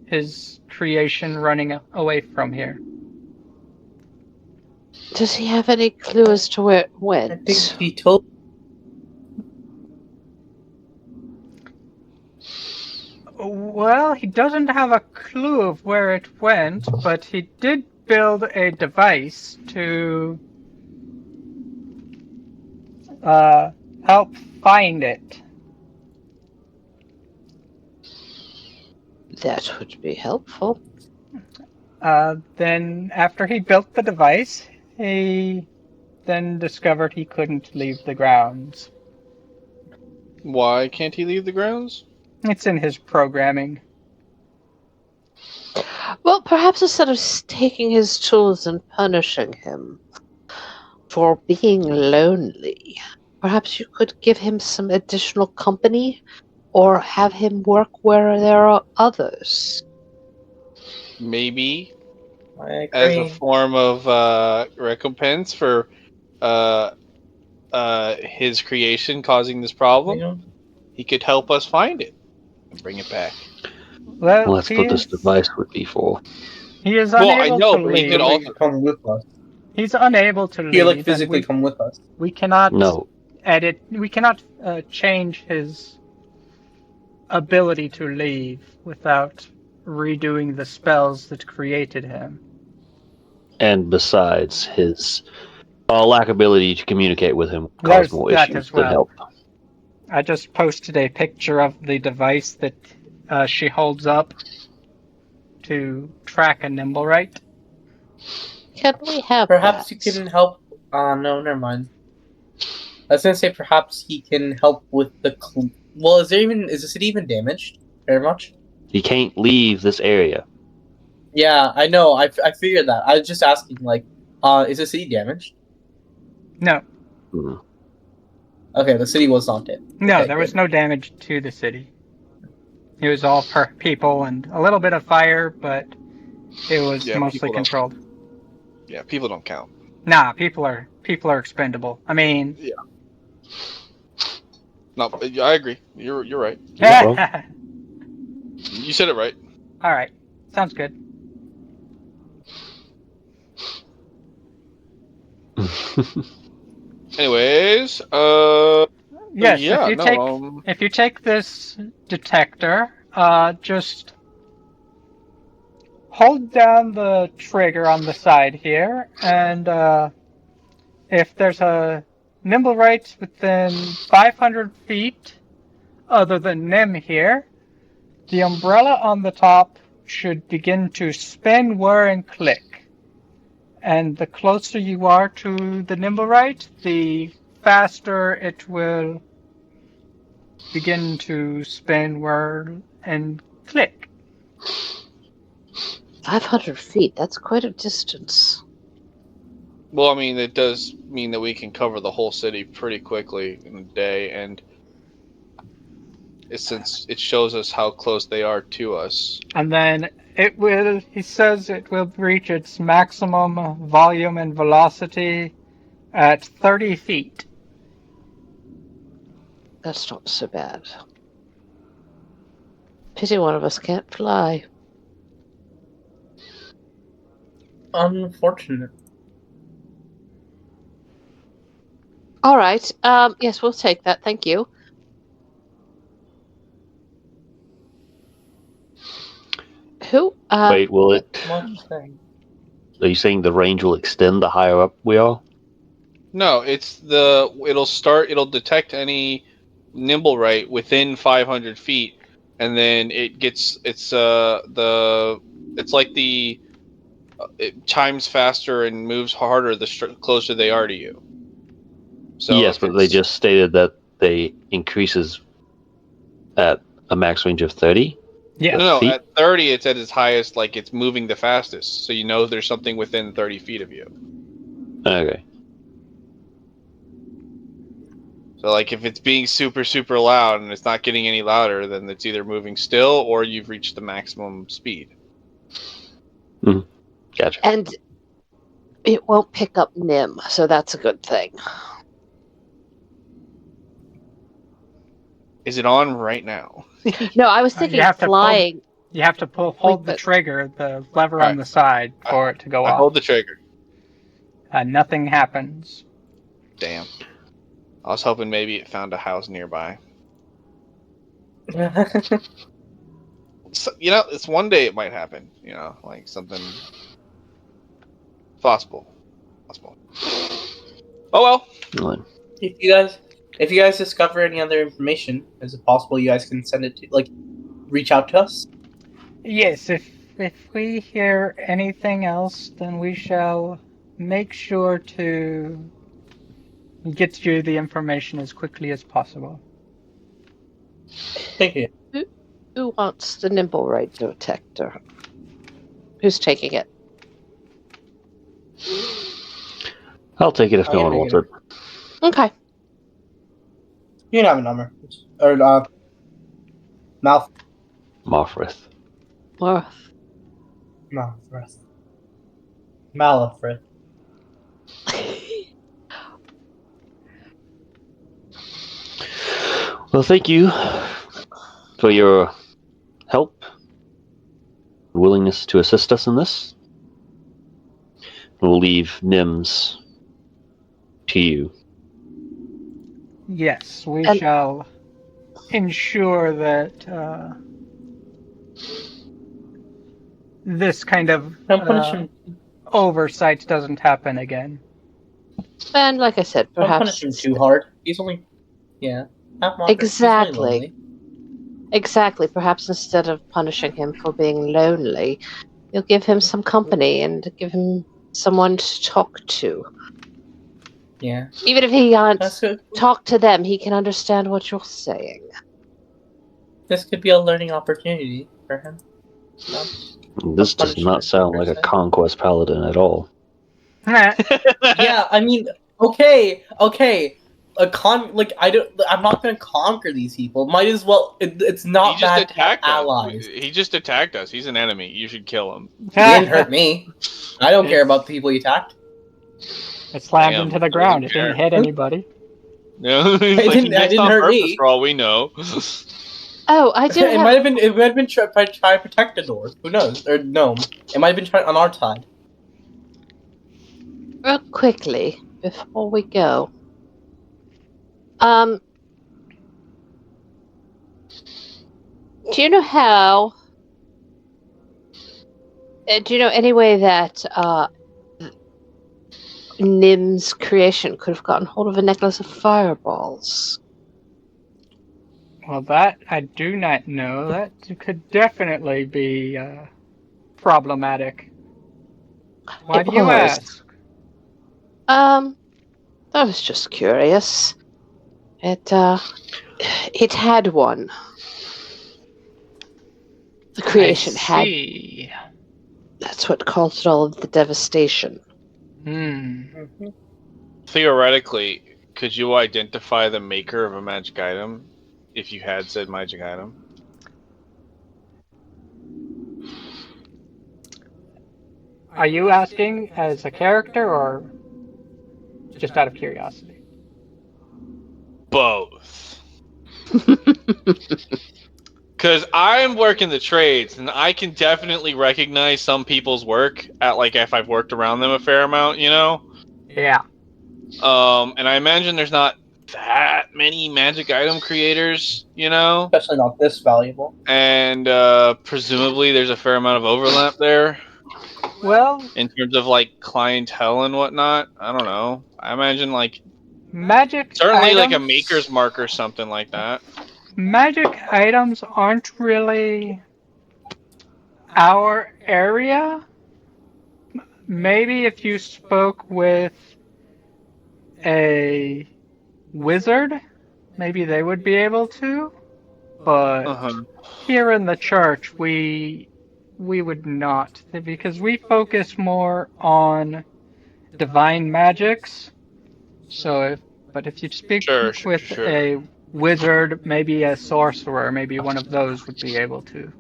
his creation running away from here. Does he have any clue as to where it I went? think he told. Well, he doesn't have a clue of where it went, but he did build a device to help find it. That would be helpful. Then, after he built the device, he then discovered he couldn't leave the grounds. Why can't he leave the grounds? It's in his programming. Well, perhaps instead of taking his tools and punishing him for being lonely, perhaps you could give him some additional company or have him work where there are others. Maybe I as a agree. form of recompense for his creation causing this problem, You know? he could help us find it and bring it back. Well, That's what this device would be for. he is Well, I unable know, to but he leave. could also. Come with us. He's unable to leave. He like and physically come with us. we cannot No. edit. We cannot change his ability to leave without redoing the spells that created him. And besides, his lack ability to communicate with him There's caused more that issues as well. than help. I just posted a picture of the device that she holds up to track a Nimblewright. Can we have Perhaps that? you can help. No, never mind. I was gonna say perhaps he can help with the. Well, is the city even damaged very much? He can't leave this area. Yeah, I know. I figured that. I was just asking, like, is the city damaged? No, Hmm. Okay, the city was not damaged. no, Okay, there was good. no damage to the city. It was all per people and a little bit of fire, but it was Yeah, mostly people don't- controlled. Yeah, people don't count. Nah, people are expendable. I mean, No, I agree. You're right. Yeah, well. You said it right. all right, sounds good. Anyways, Yes, yeah, if you take this detector, just hold down the trigger on the side here, and if there's a Nimblewrights within 500 feet, other than Nim here, the umbrella on the top should begin to spin, whir, and click. And the closer you are to the Nimblewright, the faster it will begin to spin, whir, and click. 500 feet, that's quite a distance. Well, I mean, it does mean that we can cover the whole city pretty quickly in a day, and since it shows us how close they are to us. And then he says it will reach its maximum volume and velocity at 30 feet. That's not so bad. Pity one of us can't fly. Unfortunate. All right. Yes, we'll take that. Thank you. Who? Wait, will it? One thing. Are you saying the range will extend the higher up we are? No, it'll detect any Nimblewright within 500 feet, and then it chimes faster and moves harder the closer they are to you. So yes, but they just stated that they increases at a max range of 30. Yeah. No, feet? at 30 it's at its highest, like it's moving the fastest, so you know there's something within 30 feet of you. Okay. So like if it's being super, super loud and it's not getting any louder, then it's either moving still or you've reached the maximum speed. Gotcha. And it won't pick up Nim, so that's a good thing. Is it on right now? No, I was thinking flying. You have to hold the trigger, the lever on the side, for it to go I off. hold the trigger. Nothing happens. Damn. I was hoping maybe it found a house nearby. So, it's one day it might happen. Like something possible. Oh well. If you guys discover any other information, is it possible you guys can send it to reach out to us? Yes, if we hear anything else, then we shall make sure to get you the information as quickly as possible. Thank you. Who wants the Nimblewright detector? Who's taking it? I'll take it if no one wants it. Okay. You can have a number. Or, Marfrith. Malifrith. Well, thank you for your help, willingness to assist us in this. We'll leave Nims to you. Yes, we shall ensure that this kind of oversight doesn't happen again. And like I said, perhaps don't punish him too hard. He's only, exactly. Exactly. Perhaps instead of punishing him for being lonely, you'll give him some company and give him someone to talk to. Yeah. Even if he can't talk to them, he can understand what you're saying. This could be a learning opportunity for him. This does not sound like a conquest paladin at all. Yeah, I mean, okay. I'm not gonna conquer these people. Might as well. It's not bad to have allies. He just attacked us. He's an enemy. You should kill him. He didn't hurt me. I don't care about the people he attacked. It slammed into the ground. It didn't hit anybody. No, it didn't hurt me. For all we know. Oh, I do. It might have been trying to protect the door. Who knows? Or gnome. It might have been trying on our side. Real quickly before we go. Do you know how? Do you know any way that Nim's creation could have gotten hold of a necklace of fireballs. Well, that I do not know. That could definitely be problematic. Why do you was. ask? I was just curious. It had one. The creation I had. see. That's what caused all of the devastation. Mm-hmm. Theoretically, could you identify the maker of a magic item if you had said magic item? Are you asking as a character or just out of curiosity? Both. Because I'm working the trades, and I can definitely recognize some people's work at like if I've worked around them a fair amount, you know. Yeah. And I imagine there's not that many magic item creators, you know, Especially not this valuable. and presumably there's a fair amount of overlap there Well, in terms of like clientele and whatnot. I don't know. I imagine like magic certainly like a items. maker's mark or something like that. Magic items aren't really our area. Maybe if you spoke with a wizard, maybe they would be able to. But Uh-huh. here in the church, we would not, because we focus more on divine magics. But if you speak Sure. with a wizard, maybe a sorcerer, maybe one of those would be able to.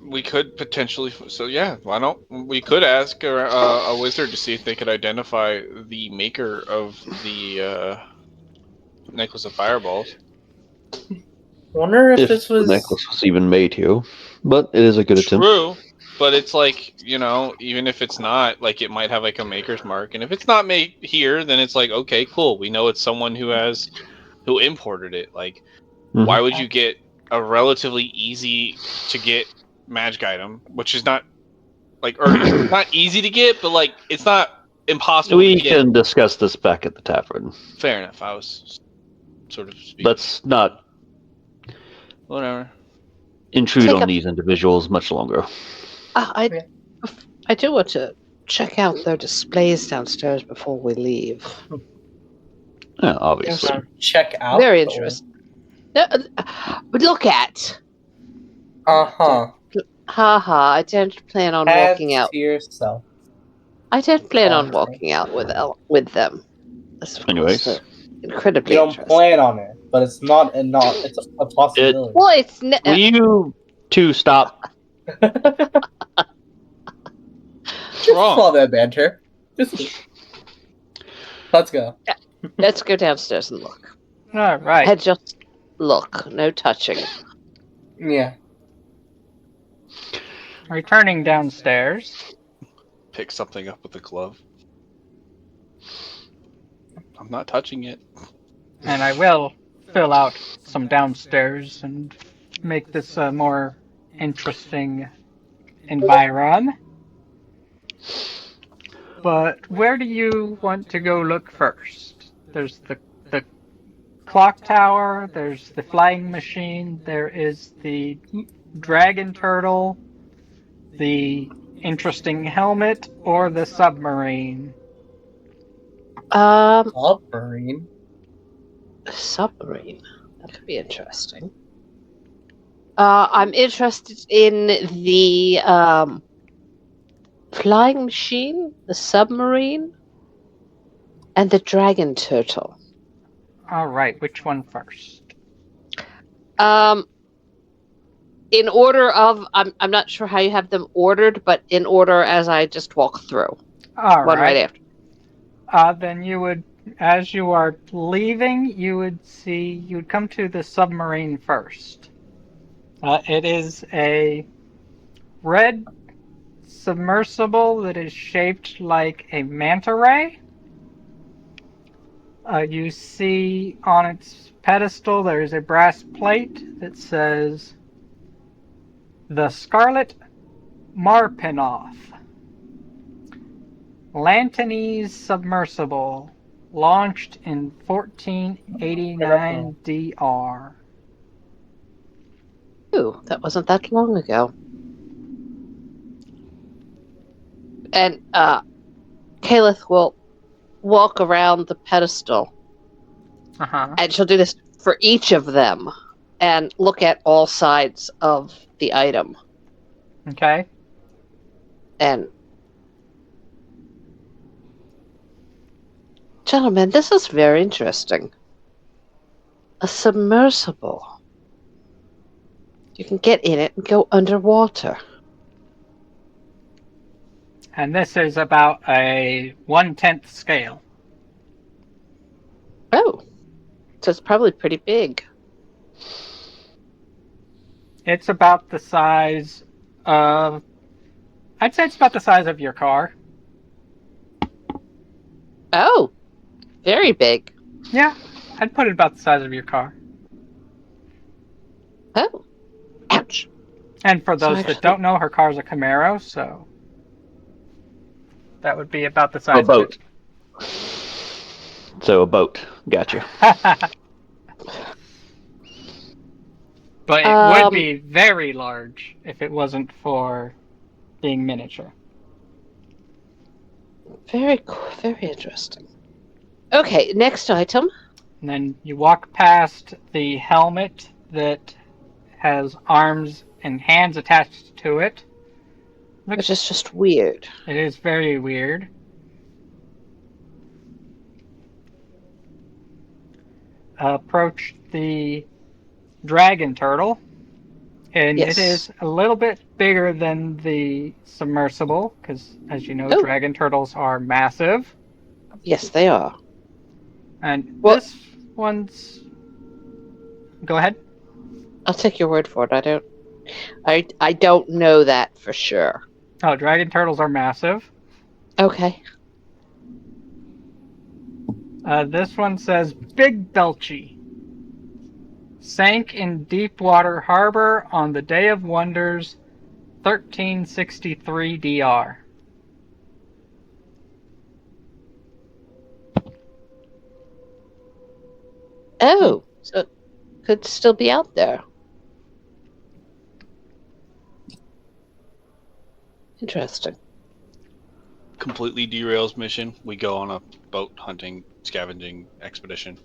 We could potentially. So yeah, why don't we could ask a wizard to see if they could identify the maker of the necklace of fireballs. Wonder if this the was. necklace was even made here, but it is a good attempt. True, but it's like, you know, even if it's not, like it might have like a maker's mark, and if it's not made here, then it's like, okay, cool, we know it's someone who imported it. Like, why would you get a relatively easy to get magic item, which is not like, or not easy to get, but like it's not impossible We to get. can discuss this back at the tavern. Fair enough. I was sort of speaking. Let's not Whatever. intrude on these individuals much longer. I do want to check out their displays downstairs before we leave. Yeah, obviously. Check out. Very interesting. No, look at. Uh-huh. Haha, I don't plan on walking out. To yourself. I don't plan on walking out with them. Anyways. They're incredibly You don't interesting. plan on it, but it's not it's a possibility. Well, it's Will you two stop? Just follow that banter. Let's go. Let's go downstairs and look. All right. Just look, no touching. Yeah. Returning downstairs. Pick something up with a glove. I'm not touching it. And I will fill out some downstairs and make this a more interesting environ. But where do you want to go look first? There's the clock tower, there's the flying machine, there is the dragon turtle, the interesting helmet, or the submarine. Submarine. Submarine. That could be interesting. I'm interested in the flying machine, the submarine, and the dragon turtle. All right, which one first? In order of, I'm not sure how you have them ordered, but in order as I just walk through. All one right after. Then you would, as you are leaving, you would come to the submarine first. It is a red submersible that is shaped like a manta ray. You see on its pedestal there is a brass plate that says the Scarlet Marpinoff. Lantanese submersible, launched in 1489 DR. Ooh, that wasn't that long ago. And Kalith will walk around the pedestal, Uh-huh. and she'll do this for each of them and look at all sides of the item. Okay. And gentlemen, this is very interesting. A submersible. You can get in it and go underwater. And this is about a 1/10 scale. Oh, so it's probably pretty big. It's about the size of... I'd say it's about the size of your car. Oh, very big. Yeah, I'd put it about the size of your car. Oh, ouch. And for So those actually- that don't know, her car's a Camaro, so that would be about the size A boat. of So a boat. Gotcha. it. But it would be very large if it wasn't for being miniature. Very interesting. Okay, next item. And then you walk past the helmet that has arms and hands attached to it. Which is just weird. It is very weird. Approach the dragon turtle, and Yes. it is a little bit bigger than the submersible, because as you know, Oh. dragon turtles are massive. Yes, they are. And Well- this one's... Go ahead. I'll take your word for it. I don't know that for sure. Oh, dragon turtles are massive. Okay. This one says Big Belchy. Sank in Deepwater Harbor on the Day of Wonders, 1363 DR. Oh, so it could still be out there. Interesting. Completely derails mission. We go on a boat hunting, scavenging expedition.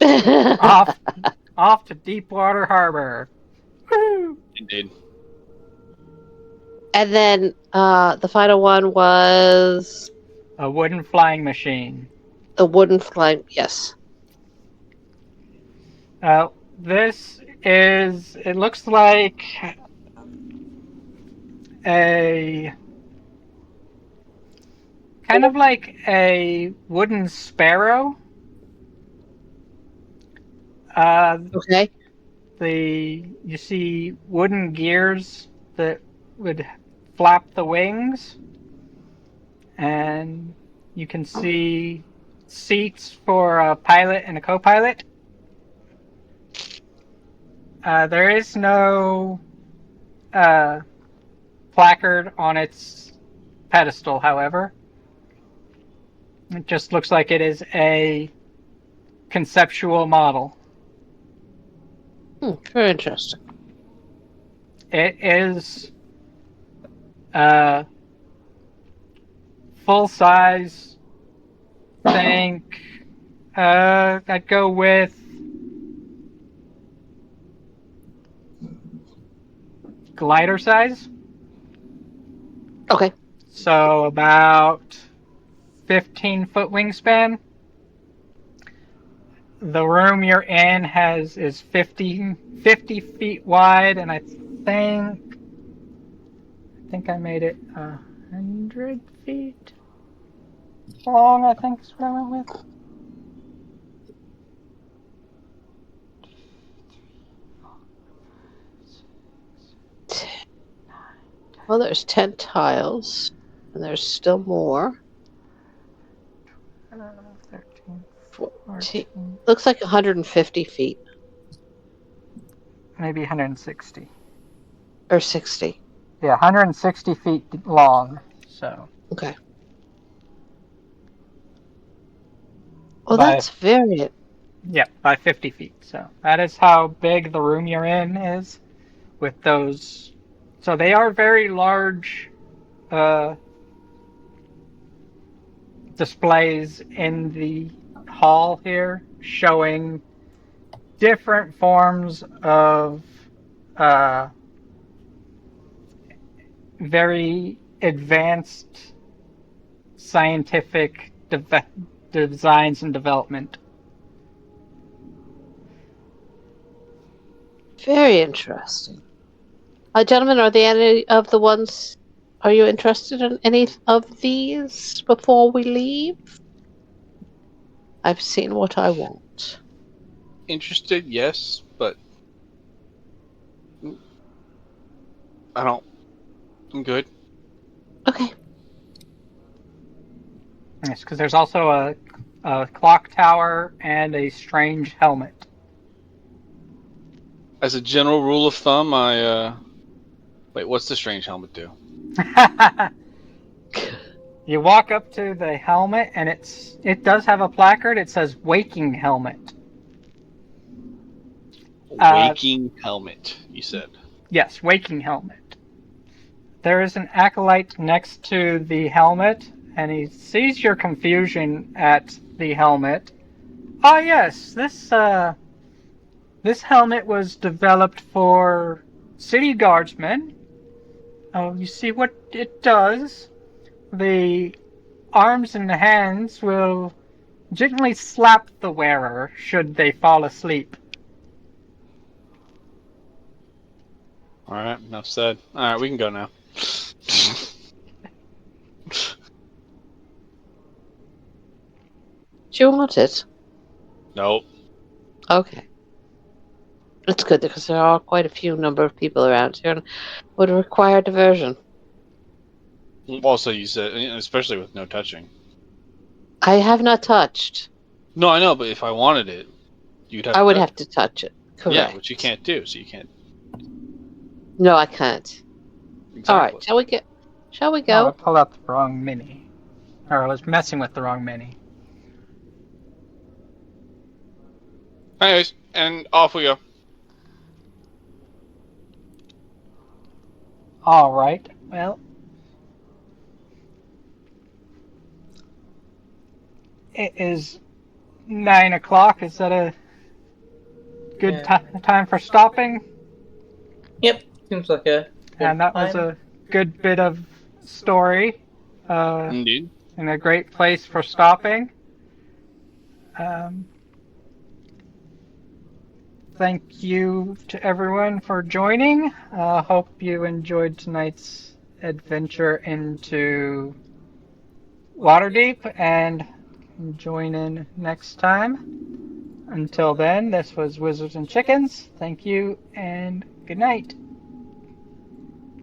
Off to Deepwater Harbor. Woo! Indeed. And then the final one was A wooden flying machine. the wooden flying. Yes. This is... It looks like a... kind of like a wooden sparrow. Okay. You see wooden gears that would flap the wings, and you can see seats for a pilot and a co-pilot. There is no placard on its pedestal, however. It just looks like it is a conceptual model. Very interesting. It is full size. Think I'd go with glider size. Okay. So about 15-foot wingspan. The room you're in is 50 feet wide, and I think I made it 100 feet long, I think is what I went with. Well, there's 10 tiles, and there's still more. 13, 14. 14, Looks like 150 feet maybe 160. or 60. Yeah, 160 feet long. So Okay. Oh, by that's very. by 50 feet. So that is how big the room you're in is. With those, so they are very large displays in the hall here, showing different forms of uh, very advanced scientific designs and development. Very interesting. Gentlemen, are there any of the ones? Are you interested in any of these before we leave? I've seen what I want. Interested, yes, but I don't. I'm good. Okay. Yes, because there's also a clock tower and a strange helmet. As a general rule of thumb, wait. What's the strange helmet do? You walk up to the helmet, and it does have a placard. It says "Waking Helmet." Waking helmet. You said. Yes, Waking Helmet. There is an acolyte next to the helmet, and he sees your confusion at the helmet. Ah, yes, this helmet was developed for city guardsmen. Oh, you see what it does? The arms and hands will gently slap the wearer should they fall asleep. All right. Enough said. All right, we can go now. Do you want it? Nope. Okay. It's good because there are quite a few number of people around here and would require diversion. Also, you said, especially with no touching. I have not touched. No, I know, but if I wanted it, you'd have. I would to have to touch it. Correct. Yeah, which you can't do, so you can't. No, I can't. Exactly. All right. Shall we Oh, I go? pulled out the wrong mini. Or I was messing with the wrong mini. Anyways, and off we go. All right. Well, it is 9 o'clock. Is that a good Yeah. time for stopping? Yep, seems like a good And that was time. a good bit of story. Indeed. And a great place for stopping. Thank you to everyone for joining. Hope you enjoyed tonight's adventure into Waterdeep and join in next time. Until then, this was Wizards and Chickens. Thank you and good night.